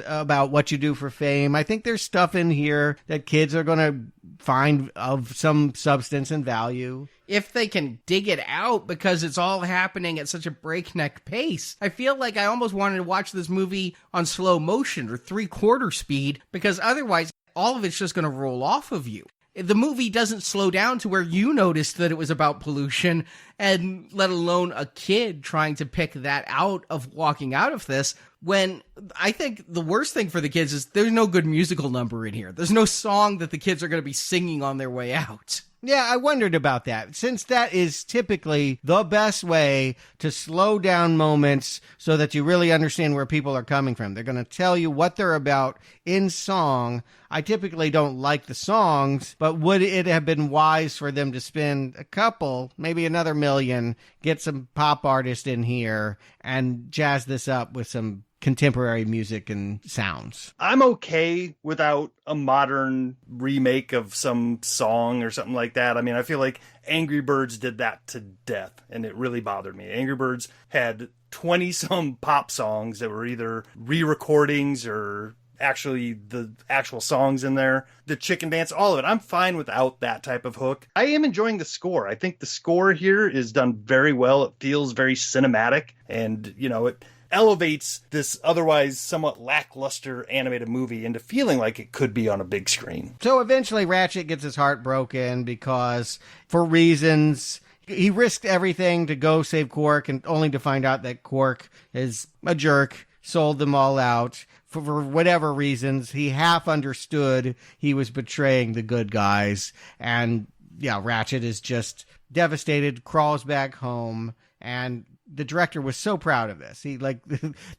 about what you do for fame. I think there's stuff in here that kids are going to find of some substance and value. If they can dig it out, because it's all happening at such a breakneck pace. I feel like I almost wanted to watch this movie on slow motion or 3/4 speed, because otherwise all of it's just going to roll off of you. The movie doesn't slow down to where you noticed that it was about pollution, and let alone a kid trying to pick that out of walking out of this, when I think the worst thing for the kids is there's no good musical number in here. There's no song that the kids are going to be singing on their way out. Yeah, I wondered about that, since that is typically the best way to slow down moments so that you really understand where people are coming from. They're going to tell you what they're about in song. I typically don't like the songs, but would it have been wise for them to spend a couple, maybe another $1 million, get some pop artist in here and jazz this up with some contemporary music and sounds? I'm okay without a modern remake of some song or something like that. I mean, I feel like Angry Birds did that to death, and it really bothered me. Angry Birds had 20-some pop songs that were either re-recordings or actually the actual songs in there. The chicken dance, all of it. I'm fine without that type of hook. I am enjoying the score. I think the score here is done very well. It feels very cinematic, and, you know, it elevates this otherwise somewhat lackluster animated movie into feeling like it could be on a big screen. So eventually Ratchet gets his heart broken because, for reasons, he risked everything to go save Quark, and only to find out that Quark is a jerk, sold them all out. For whatever reasons, he half understood he was betraying the good guys. And yeah, Ratchet is just devastated, crawls back home, and the director was so proud of this. He, like,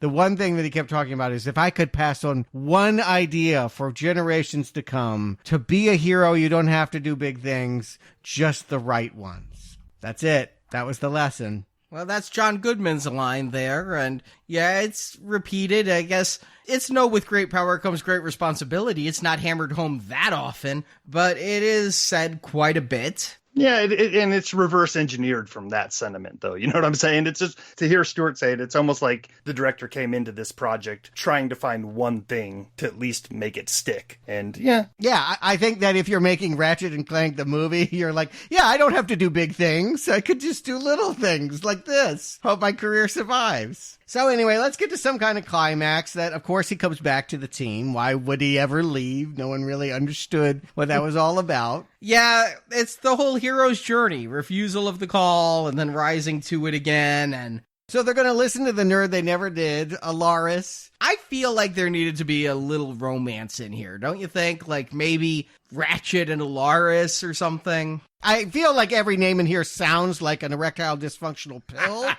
the one thing that he kept talking about is, if I could pass on one idea for generations to come, to be a hero, you don't have to do big things, just the right ones. That's it. That was the lesson. Well, that's John Goodman's line there, and yeah, it's repeated. I guess it's no with great power comes great responsibility. It's not hammered home that often, but it is said quite a bit. Yeah, and it's reverse engineered from that sentiment, though. You know what I'm saying? It's just, to hear Stuart say it, it's almost like the director came into this project trying to find one thing to at least make it stick. And yeah. Yeah, I think that if you're making Ratchet and Clank the movie, you're like, yeah, I don't have to do big things. I could just do little things like this. Hope my career survives. So anyway, let's get to some kind of climax that, of course, he comes back to the team. Why would he ever leave? No one really understood what that was all about. Yeah, it's the whole hero's journey. Refusal of the call and then rising to it again. And so they're going to listen to the nerd they never did, Alaris. I feel like there needed to be a little romance in here, don't you think? Like maybe Ratchet and Alaris or something. I feel like every name in here sounds like an erectile dysfunctional pill.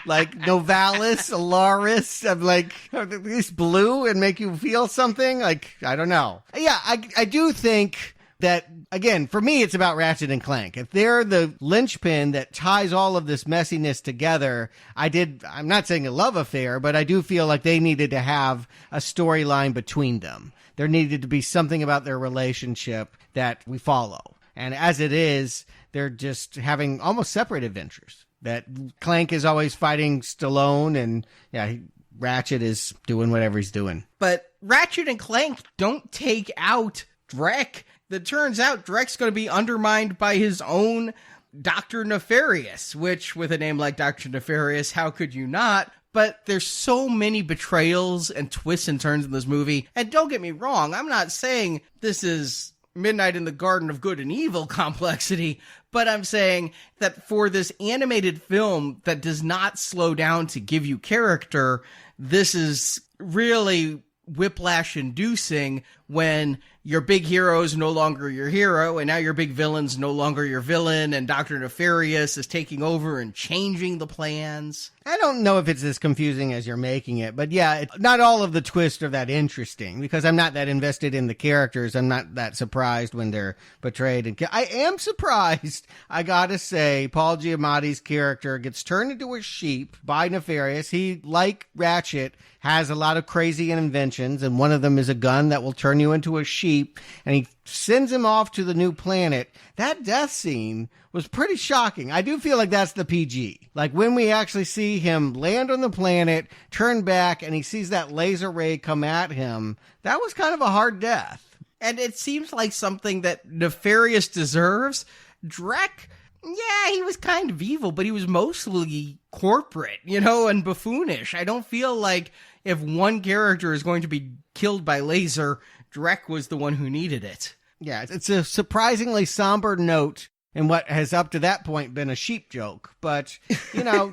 Like Novalis, Alaris. I'm like, are these blue and make you feel something? Like, I don't know. Yeah, I do think that, again, for me, it's about Ratchet and Clank. If they're the linchpin that ties all of this messiness together, I'm not saying a love affair, but I do feel like they needed to have a storyline between them. There needed to be something about their relationship that we follow. And as it is, they're just having almost separate adventures. That Clank is always fighting Stallone, and yeah, Ratchet is doing whatever he's doing. But Ratchet and Clank don't take out Drek. It turns out Drek's going to be undermined by his own Dr. Nefarious, which, with a name like Dr. Nefarious, how could you not? But there's so many betrayals and twists and turns in this movie. And don't get me wrong, I'm not saying this is Midnight in the Garden of Good and Evil complexity, but I'm saying that for this animated film that does not slow down to give you character, this is really whiplash-inducing when your big hero is no longer your hero, and now your big villain's no longer your villain, and Dr. Nefarious is taking over and changing the plans. I don't know if it's as confusing as you're making it, but yeah, not all of the twists are that interesting because I'm not that invested in the characters. I'm not that surprised when they're betrayed. And I am surprised, I gotta say, Paul Giamatti's character gets turned into a sheep by Nefarious. He, like Ratchet, has a lot of crazy inventions, and one of them is a gun that will turn you into a sheep, and he sends him off to the new planet. That death scene was pretty shocking. I do feel like that's the PG. Like when we actually see him land on the planet, turn back, and he sees that laser ray come at him, that was kind of a hard death. And it seems like something that Nefarious deserves. Drek, yeah, he was kind of evil, but he was mostly corporate, and buffoonish. I don't feel like if one character is going to be killed by laser, Drek was the one who needed it. Yeah, it's a surprisingly somber note in what has up to that point been a sheep joke. But,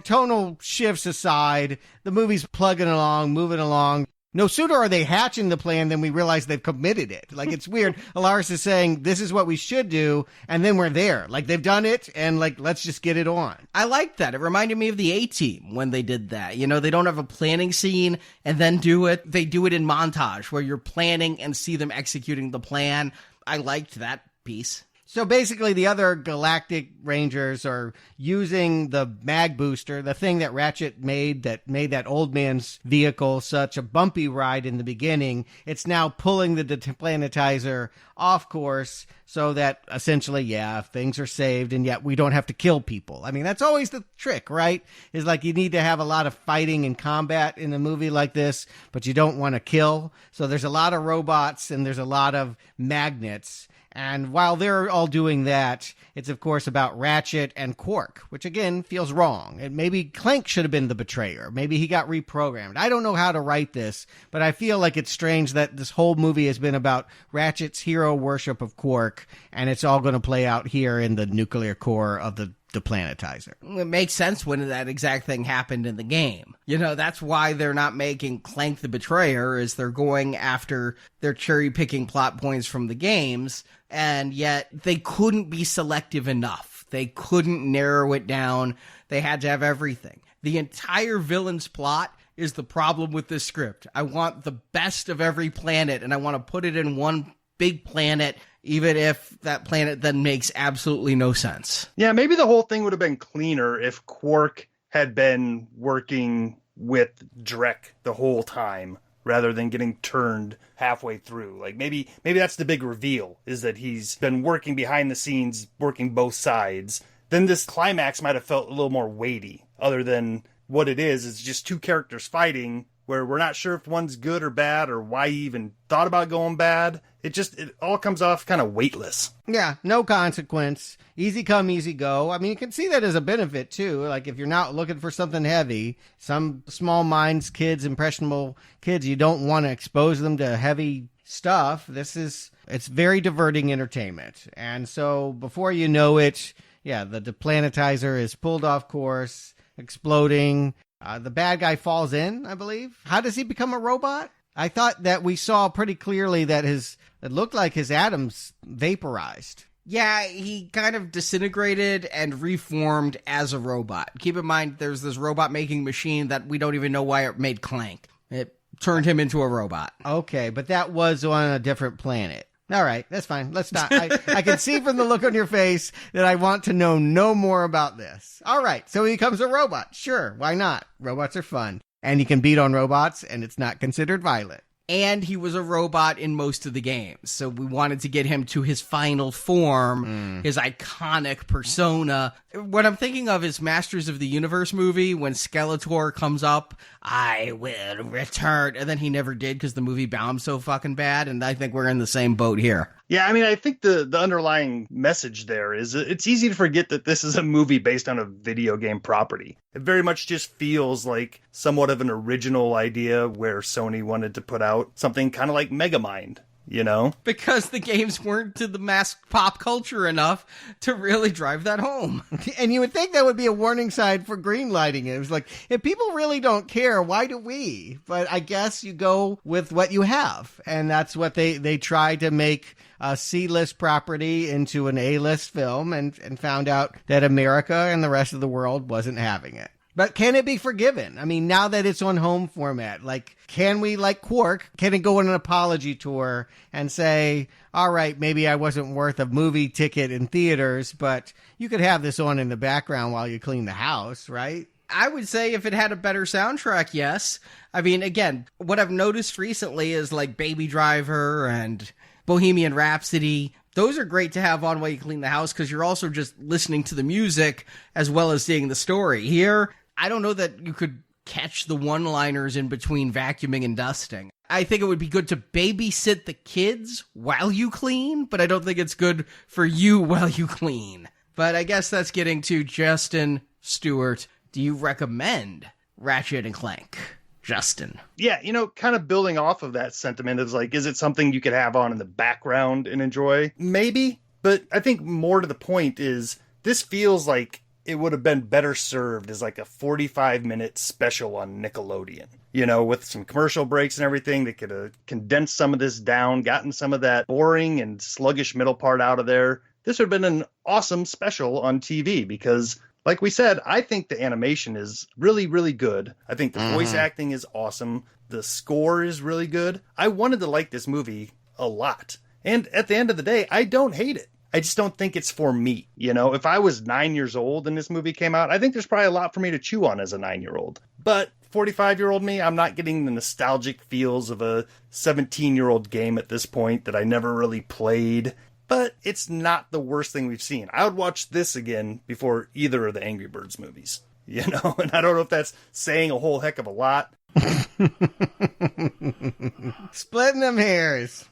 tonal shifts aside, the movie's plugging along, moving along. No sooner are they hatching the plan than we realize they've committed it. Like, it's weird. Alaris is saying, this is what we should do, and then we're there. Like, they've done it, and, let's just get it on. I liked that. It reminded me of the A-Team when they did that. They don't have a planning scene and then do it. They do it in montage, where you're planning and see them executing the plan. I liked that piece. So basically, the other Galactic Rangers are using the mag booster, the thing that Ratchet made that old man's vehicle such a bumpy ride in the beginning. It's now pulling the deplanetizer off course so that essentially, things are saved and yet we don't have to kill people. I mean, that's always the trick, right? Is like you need to have a lot of fighting and combat in a movie like this, but you don't want to kill. So there's a lot of robots and there's a lot of magnets. And while they're all doing that, it's of course about Ratchet and Quark, which again feels wrong. And maybe Clank should have been the betrayer. Maybe he got reprogrammed. I don't know how to write this, but I feel like it's strange that this whole movie has been about Ratchet's hero worship of Quark, and it's all going to play out here in the nuclear core of the planetizer. It makes sense when that exact thing happened in the game. That's why they're not making Clank the betrayer, is they're going after their cherry-picking plot points from the games, and yet they couldn't be selective enough. They couldn't narrow it down. They had to have everything. The entire villain's plot is the problem with this script. I want the best of every planet, and I want to put it in one big planet, even if that planet then makes absolutely no sense. Yeah, maybe the whole thing would have been cleaner if Quark had been working with Drek the whole time rather than getting turned halfway through. Like maybe that's the big reveal, is that he's been working behind the scenes, working both sides. Then this climax might have felt a little more weighty, other than what it is. It's just two characters fighting where we're not sure if one's good or bad or why he even thought about going bad. It all comes off kind of weightless. Yeah, no consequence. Easy come, easy go. I mean, you can see that as a benefit, too. Like, if you're not looking for something heavy, some small minds, kids, impressionable kids, you don't want to expose them to heavy stuff. It's very diverting entertainment. And so, before you know it, the deplanetizer is pulled off course, exploding. The bad guy falls in, I believe. How does he become a robot? I thought that we saw pretty clearly that it looked like his atoms vaporized. Yeah, he kind of disintegrated and reformed as a robot. Keep in mind, there's this robot-making machine that we don't even know why it made Clank. It turned him into a robot. Okay, but that was on a different planet. All right, that's fine. Let's not. I can see from the look on your face that I want to know no more about this. All right, so he becomes a robot. Sure, why not? Robots are fun. And you can beat on robots, and it's not considered violent. And he was a robot in most of the games. So we wanted to get him to his final form, his iconic persona. What I'm thinking of is Masters of the Universe movie, when Skeletor comes up, I will return. And then he never did because the movie bombed so fucking bad. And I think we're in the same boat here. Yeah, I mean, I think the underlying message there is it's easy to forget that this is a movie based on a video game property. It very much just feels like somewhat of an original idea where Sony wanted to put out something kind of like Megamind, you know? Because the games weren't to the mass pop culture enough to really drive that home. And you would think that would be a warning sign for greenlighting it. It was like, if people really don't care, why do we? But I guess you go with what you have. And that's what they tried to make a C-list property into an A-list film and found out that America and the rest of the world wasn't having it. But can it be forgiven? I mean, now that it's on home format, like, can we, like Quark, can it go on an apology tour and say, all right, maybe I wasn't worth a movie ticket in theaters, but you could have this on in the background while you clean the house, right? I would say if it had a better soundtrack, yes. I mean, again, what I've noticed recently is like Baby Driver and Bohemian Rhapsody. Those are great to have on while you clean the house because you're also just listening to the music as well as seeing the story. Here, I don't know that you could catch the one-liners in between vacuuming and dusting. I think it would be good to babysit the kids while you clean, but I don't think it's good for you while you clean. But I guess that's getting to Justin Stewart. Do you recommend Ratchet and Clank? Justin. Yeah, kind of building off of that sentiment is like, is it something you could have on in the background and enjoy? Maybe, but I think more to the point is this feels like it would have been better served as like a 45-minute special on Nickelodeon. With some commercial breaks and everything, they could have condensed some of this down, gotten some of that boring and sluggish middle part out of there. This would have been an awesome special on TV because, like we said, I think the animation is really, really good. I think the voice acting is awesome. The score is really good. I wanted to like this movie a lot. And at the end of the day, I don't hate it. I just don't think it's for me. If I was 9 years old and this movie came out, I think there's probably a lot for me to chew on as a 9-year-old. But 45-year-old me, I'm not getting the nostalgic feels of a 17-year-old game at this point that I never really played. But it's not the worst thing we've seen. I would watch this again before either of the Angry Birds movies. And I don't know if that's saying a whole heck of a lot. Splitting them hairs.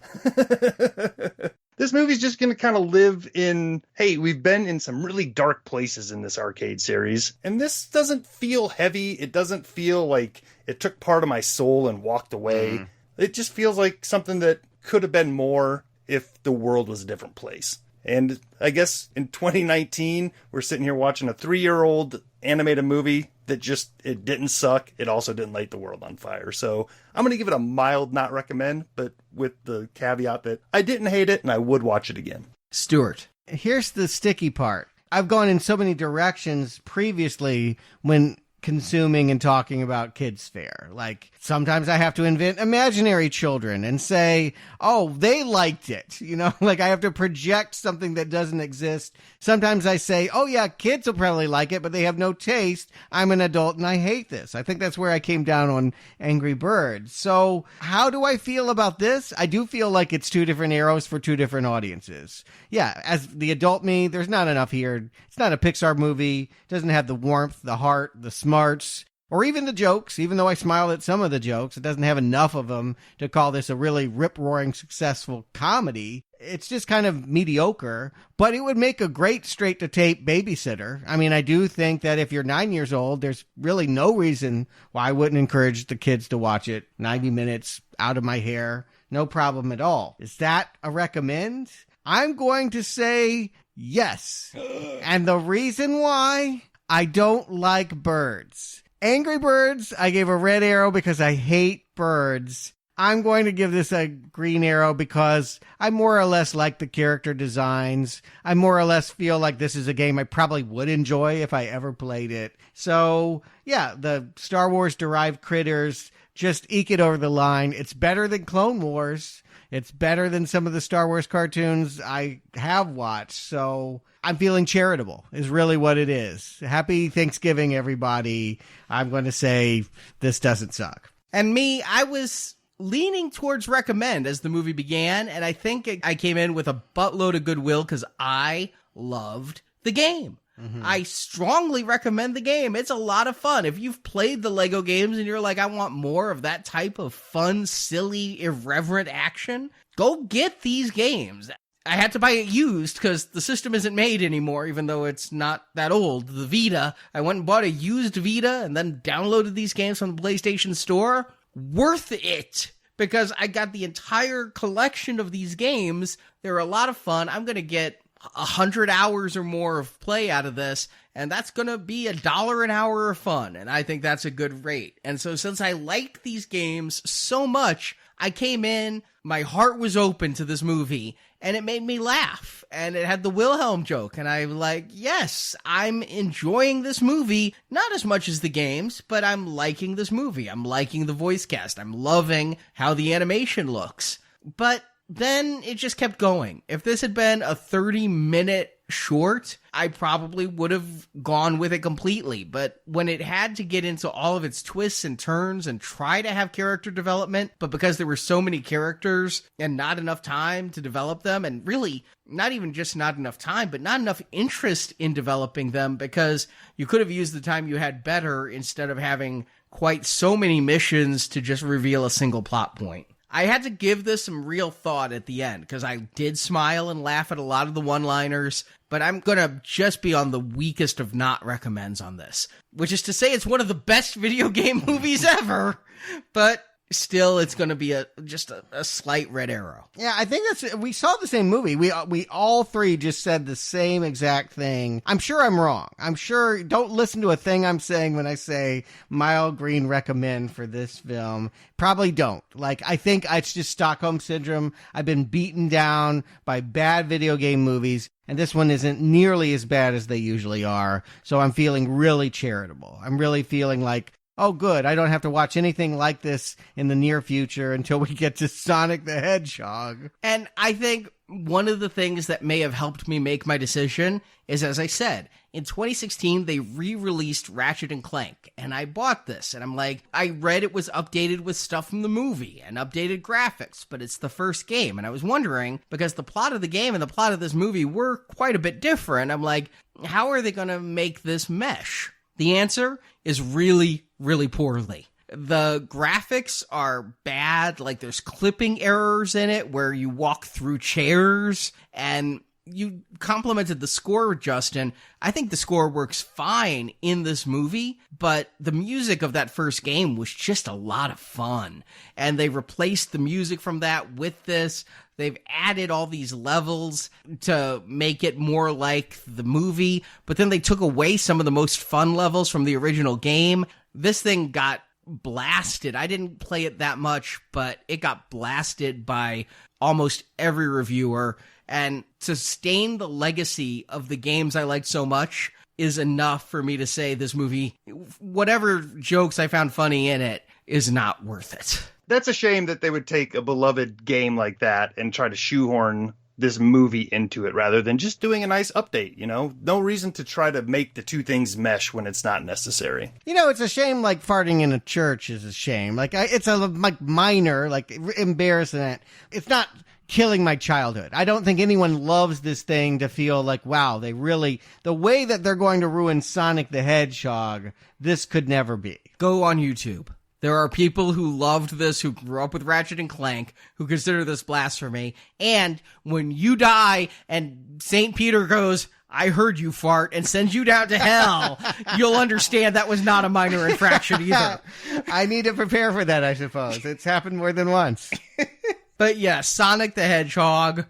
This movie's just going to kind of live in, hey, we've been in some really dark places in this arcade series, and this doesn't feel heavy. It doesn't feel like it took part of my soul and walked away. It just feels like something that could have been more if the world was a different place. And I guess in 2019, we're sitting here watching a 3-year-old animated movie that just, it didn't suck. It also didn't light the world on fire. So I'm going to give it a mild not recommend, but with the caveat that I didn't hate it and I would watch it again. Stuart. Here's the sticky part. I've gone in so many directions previously when consuming and talking about kids' fare. Like, sometimes I have to invent imaginary children and say, oh, they liked it. Like I have to project something that doesn't exist. Sometimes I say, oh yeah, kids will probably like it, but they have no taste. I'm an adult and I hate this. I think that's where I came down on Angry Birds. So how do I feel about this? I do feel like it's two different arrows for two different audiences. Yeah, as the adult me, there's not enough here. It's not a Pixar movie. It doesn't have the warmth, the heart, the smarts, or even the jokes. Even though I smile at some of the jokes, it doesn't have enough of them to call this a really rip-roaring successful comedy. It's just kind of mediocre, but it would make a great straight-to-tape babysitter. I mean, I do think that if you're 9 years old, there's really no reason why I wouldn't encourage the kids to watch it. 90 minutes out of my hair, no problem at all. Is that a recommend? I'm going to say yes. And the reason why, I don't like birds. Angry Birds, I gave a red arrow because I hate birds. I'm going to give this a green arrow because I more or less like the character designs. I more or less feel like this is a game I probably would enjoy if I ever played it. So, yeah, the Star Wars-derived critters just eke it over the line. It's better than Clone Wars. It's better than some of the Star Wars cartoons I have watched. So I'm feeling charitable is really what it is. Happy Thanksgiving, everybody. I'm going to say this doesn't suck. And me, I was leaning towards recommend as the movie began, and I think I came in with a buttload of goodwill because I loved the game. I strongly recommend the game. It's a lot of fun. If you've played the Lego games and you're like, I want more of that type of fun, silly, irreverent action, go get these games. I had to buy it used because the system isn't made anymore, even though it's not that old. The Vita, I went and bought a used Vita and then downloaded these games from the PlayStation Store. Worth it, because I got the entire collection of these games. They're a lot of fun. I'm going to get 100 hours or more of play out of this, and that's going to be $1 an hour of fun, and I think that's a good rate. And so since I like these games so much, I came in, my heart was open to this movie, and it made me laugh, and it had the Wilhelm joke, and I'm like, yes, I'm enjoying this movie, not as much as the games, but I'm liking this movie. I'm liking the voice cast. I'm loving how the animation looks. But then it just kept going. If this had been a 30-minute short, I probably would have gone with it completely. But when it had to get into all of its twists and turns and try to have character development, but because there were so many characters and not enough time to develop them, and really not even just not enough time, but not enough interest in developing them, because you could have used the time you had better instead of having quite so many missions to just reveal a single plot point. I had to give this some real thought at the end, because I did smile and laugh at a lot of the one-liners, but I'm going to just be on the weakest of not recommends on this, which is to say it's one of the best video game movies ever, but still it's going to be just a slight red arrow. Yeah, I think we saw the same movie. We all three just said the same exact thing. I'm sure I'm wrong. I'm sure, don't listen to a thing I'm saying when I say mild green recommend for this film. Probably don't. Like, I think it's just Stockholm Syndrome. I've been beaten down by bad video game movies, and this one isn't nearly as bad as they usually are. So I'm feeling really charitable. I'm really feeling like, oh, good, I don't have to watch anything like this in the near future until we get to Sonic the Hedgehog. And I think one of the things that may have helped me make my decision is, as I said, in 2016, they re-released Ratchet and Clank, and I bought this, and I'm like, I read it was updated with stuff from the movie and updated graphics, but it's the first game, and I was wondering, because the plot of the game and the plot of this movie were quite a bit different, I'm like, how are they going to make this mesh? The answer is really, really poorly. The graphics are bad, like there's clipping errors in it where you walk through chairs, and you complimented the score, Justin. I think the score works fine in this movie, but the music of that first game was just a lot of fun. And they replaced the music from that with this. They've added all these levels to make it more like the movie, but then they took away some of the most fun levels from the original game. This thing got blasted. I didn't play it that much, but it got blasted by almost every reviewer. And to sustain the legacy of the games I liked so much is enough for me to say this movie, whatever jokes I found funny in it, is not worth it. That's a shame that they would take a beloved game like that and try to shoehorn this movie into it rather than just doing a nice update, you know? No reason to try to make the two things mesh when it's not necessary. You know, it's a shame, like, farting in a church is a shame. Like, it's a minor, like, embarrassment. It's not killing my childhood. I don't think anyone loves this thing to feel like, wow, the way that they're going to ruin Sonic the Hedgehog, this could never be. Go on YouTube. There are people who loved this, who grew up with Ratchet and Clank, who consider this blasphemy. And when you die and St. Peter goes, I heard you fart, and sends you down to hell, you'll understand that was not a minor infraction either. I need to prepare for that, I suppose. It's happened more than once. But yeah, Sonic the Hedgehog.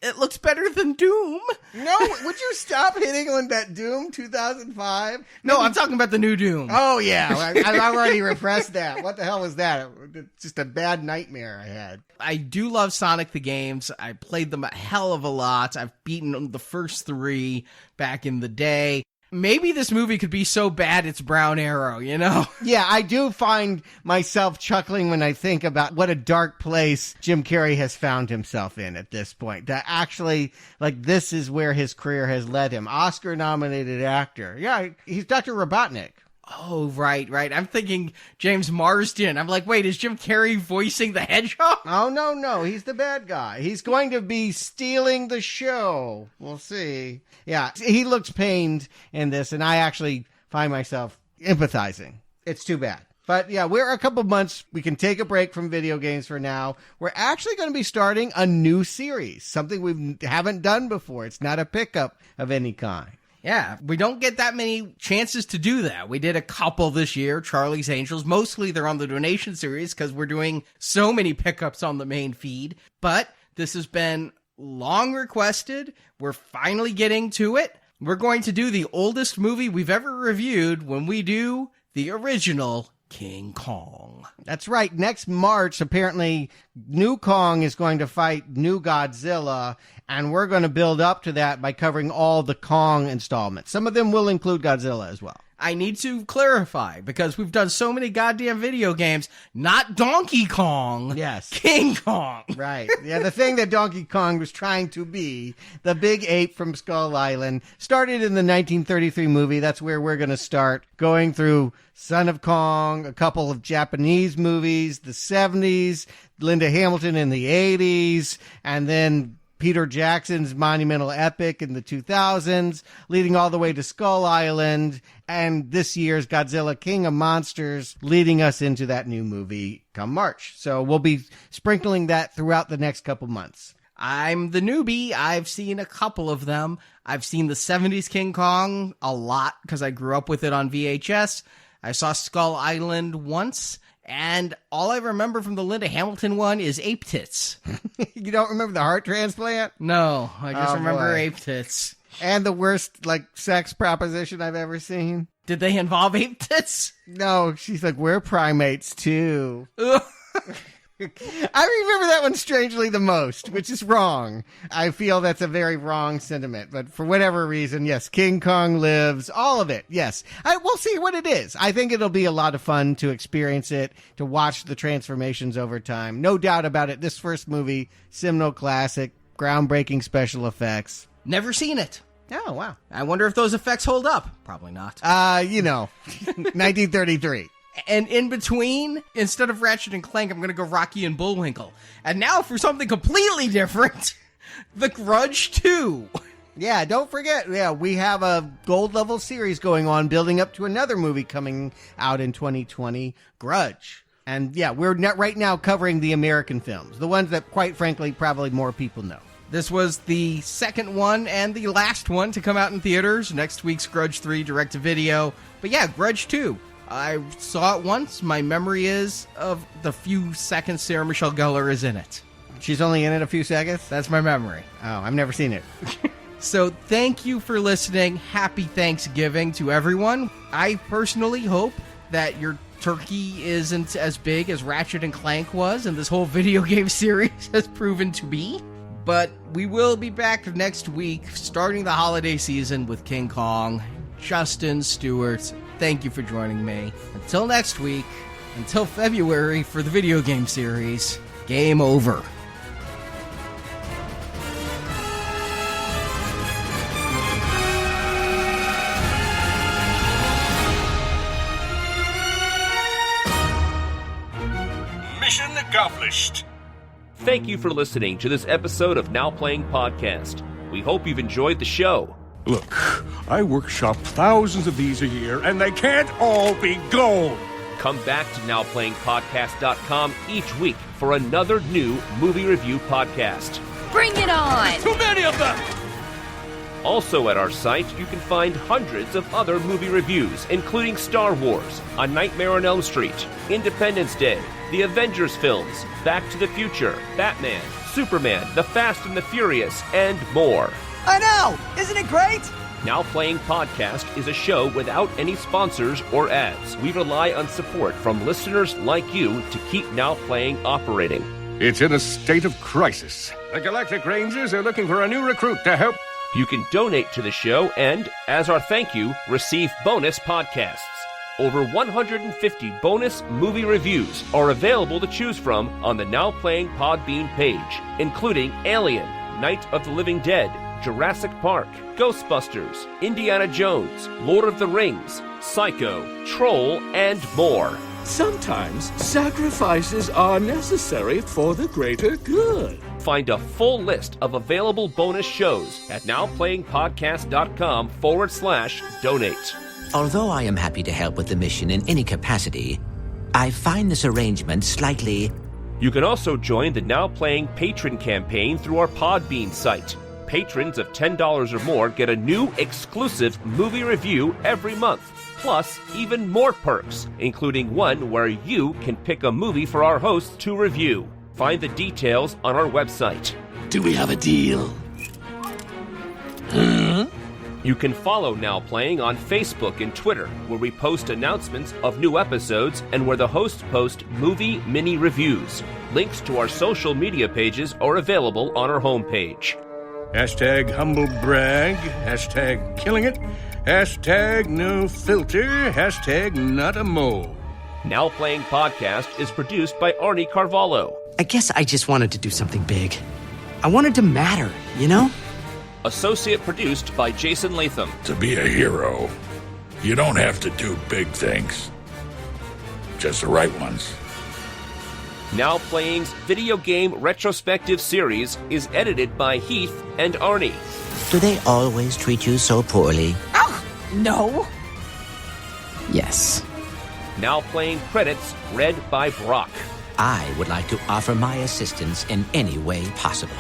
It looks better than Doom. No, would you stop hitting on that Doom 2005? No, I'm talking about the new Doom. Oh, yeah. I've already repressed that. What the hell was that? It's just a bad nightmare I had. I do love Sonic the games. I played them a hell of a lot. I've beaten the first 3 back in the day. Maybe this movie could be so bad it's Brown Arrow, you know? Yeah, I do find myself chuckling when I think about what a dark place Jim Carrey has found himself in at this point. That actually, like, this is where his career has led him. Oscar-nominated actor. Yeah, he's Dr. Robotnik. Oh, right. I'm thinking James Marsden. I'm like, wait, is Jim Carrey voicing the Hedgehog? Oh, no. He's the bad guy. He's going to be stealing the show. We'll see. Yeah, he looks pained in this, and I actually find myself empathizing. It's too bad. But yeah, we're a couple months. We can take a break from video games for now. We're actually going to be starting a new series, something we haven't done before. It's not a pickup of any kind. Yeah, we don't get that many chances to do that. We did a couple this year, Charlie's Angels. Mostly they're on the donation series because we're doing so many pickups on the main feed. But this has been long requested. We're finally getting to it. We're going to do the oldest movie we've ever reviewed when we do the original King Kong. That's right. Next March, apparently, New Kong is going to fight New Godzilla, and we're going to build up to that by covering all the Kong installments. Some of them will include Godzilla as well. I need to clarify, because we've done so many goddamn video games, not Donkey Kong. Yes. King Kong. Right. Yeah, the thing that Donkey Kong was trying to be, the big ape from Skull Island, started in the 1933 movie. That's where we're going to start, going through Son of Kong, a couple of Japanese movies, the 70s, Linda Hamilton in the 80s, and then Peter Jackson's monumental epic in the 2000s, leading all the way to Skull Island, and this year's Godzilla King of Monsters, leading us into that new movie come March. So we'll be sprinkling that throughout the next couple months. I'm the newbie. I've seen a couple of them. I've seen the 70s King Kong a lot because I grew up with it on VHS. I saw Skull Island once. And all I remember from the Linda Hamilton one is ape tits. You don't remember the heart transplant? No, I just remember boy. ape tits. And the worst, sex proposition I've ever seen. Did they involve ape tits? No, she's like, we're primates too. I remember that one strangely the most, which is wrong. I feel that's a very wrong sentiment. But for whatever reason, yes, King Kong lives. All of it, yes. We'll see what it is. I think it'll be a lot of fun to experience it, to watch the transformations over time. No doubt about it. This first movie, seminal classic, groundbreaking special effects. Never seen it. Oh, wow. I wonder if those effects hold up. Probably not. 1933. And in between, instead of Ratchet and Clank, I'm going to go Rocky and Bullwinkle. And now for something completely different, The Grudge 2. Yeah, don't forget, we have a gold level series going on, building up to another movie coming out in 2020, Grudge. And yeah, we're right now covering the American films, the ones that, quite frankly, probably more people know. This was the second one and the last one to come out in theaters. Next week's Grudge 3 direct-to-video. But yeah, Grudge 2. I saw it once. My memory is of the few seconds Sarah Michelle Gellar is in it. She's only in it a few seconds? That's my memory. Oh, I've never seen it. So thank you for listening. Happy Thanksgiving to everyone. I personally hope that your turkey isn't as big as Ratchet and Clank was and this whole video game series has proven to be. But we will be back next week, starting the holiday season with King Kong. Justin Stewart, thank you for joining me. Until next week, until February for the video game series, game over. Mission accomplished. Thank you for listening to this episode of Now Playing Podcast. We hope you've enjoyed the show. Look, I workshop thousands of these a year, and they can't all be gold. Come back to NowPlayingPodcast.com each week for another new movie review podcast. Bring it on! Too many of them! Also at our site, you can find hundreds of other movie reviews, including Star Wars, A Nightmare on Elm Street, Independence Day, the Avengers films, Back to the Future, Batman, Superman, The Fast and the Furious, and more. I know! Isn't it great? Now Playing Podcast is a show without any sponsors or ads. We rely on support from listeners like you to keep Now Playing operating. It's in a state of crisis. The Galactic Rangers are looking for a new recruit to help. You can donate to the show and, as our thank you, receive bonus podcasts. Over 150 bonus movie reviews are available to choose from on the Now Playing Podbean page, including Alien, Night of the Living Dead, Jurassic Park, Ghostbusters, Indiana Jones, Lord of the Rings, Psycho, Troll, and more. Sometimes sacrifices are necessary for the greater good. Find a full list of available bonus shows at nowplayingpodcast.com/donate. Although I am happy to help with the mission in any capacity, I find this arrangement slightly... You can also join the Now Playing patron campaign through our Podbean site. Patrons of $10 or more get a new exclusive movie review every month. Plus, even more perks, including one where you can pick a movie for our hosts to review. Find the details on our website. Do we have a deal? You can follow Now Playing on Facebook and Twitter, where we post announcements of new episodes and where the hosts post movie mini reviews. Links to our social media pages are available on our homepage. Hashtag humble brag. Hashtag killing it. Hashtag no filter. Hashtag not a mole. Now Playing Podcast is produced by Arnie Carvalho. I guess I just wanted to do something big. I wanted to matter, you know? Associate produced by Jason Latham. To be a hero, you don't have to do big things. Just the right ones. Now Playing's video game retrospective series is edited by Heath and Arnie. Do they always treat you so poorly? Oh, no. Yes. Now Playing credits read by Brock. I would like to offer my assistance in any way possible.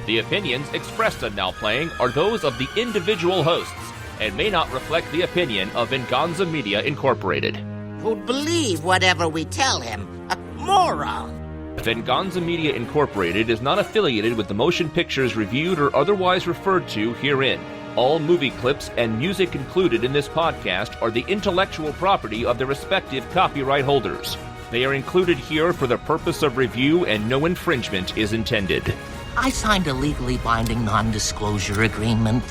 The opinions expressed on Now Playing are those of the individual hosts and may not reflect the opinion of Venganza Media Incorporated. Who'd believe whatever we tell him? A moron. Venganza Media Incorporated is not affiliated with the motion pictures reviewed or otherwise referred to herein. All movie clips and music included in this podcast are the intellectual property of their respective copyright holders. They are included here for the purpose of review and no infringement is intended. I signed a legally binding non-disclosure agreement.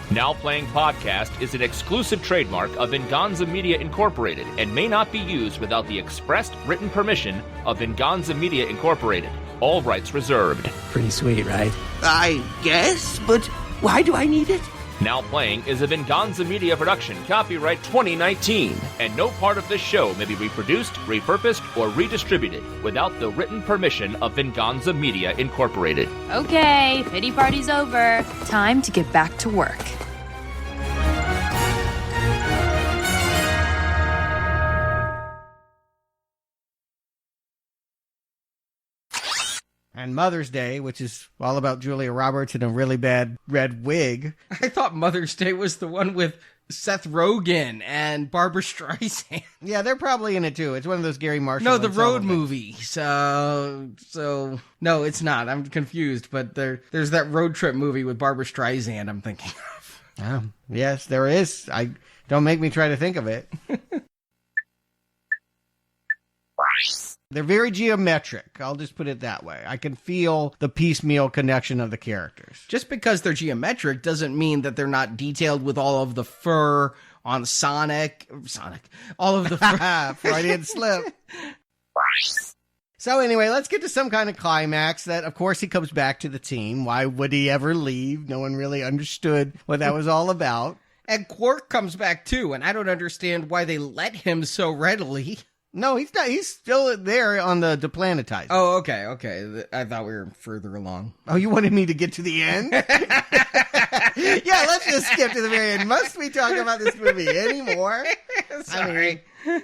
Now Playing Podcast is an exclusive trademark of Venganza Media Incorporated and may not be used without the expressed written permission of Venganza Media Incorporated. All rights reserved. Pretty sweet, right? I guess, but why do I need it? Now Playing is a Venganza Media production, copyright 2019, and no part of this show may be reproduced, repurposed, or redistributed without the written permission of Venganza Media Incorporated. Okay, pity party's over. Time to get back to work. And Mother's Day, which is all about Julia Roberts in a really bad red wig. I thought Mother's Day was the one with Seth Rogen and Barbara Streisand. Yeah, they're probably in it too. It's one of those Gary Marshall. No, the road movie. So no, it's not. I'm confused. But there's that road trip movie with Barbara Streisand I'm thinking of. Oh, yes, there is. Don't make me try to think of it. They're very geometric. I'll just put it that way. I can feel the piecemeal connection of the characters. Just because they're geometric doesn't mean that they're not detailed with all of the fur on Sonic, all of the fur. Freudian slip. So anyway, let's get to some kind of climax that, of course, he comes back to the team. Why would he ever leave? No one really understood what that was all about. And Quark comes back too, and I don't understand why they let him so readily. No, he's not. He's still there on the deplanetizer. Oh, okay. I thought we were further along. Oh, you wanted me to get to the end? Yeah, let's just skip to the very end. Must we talk about this movie anymore? Sorry. I mean...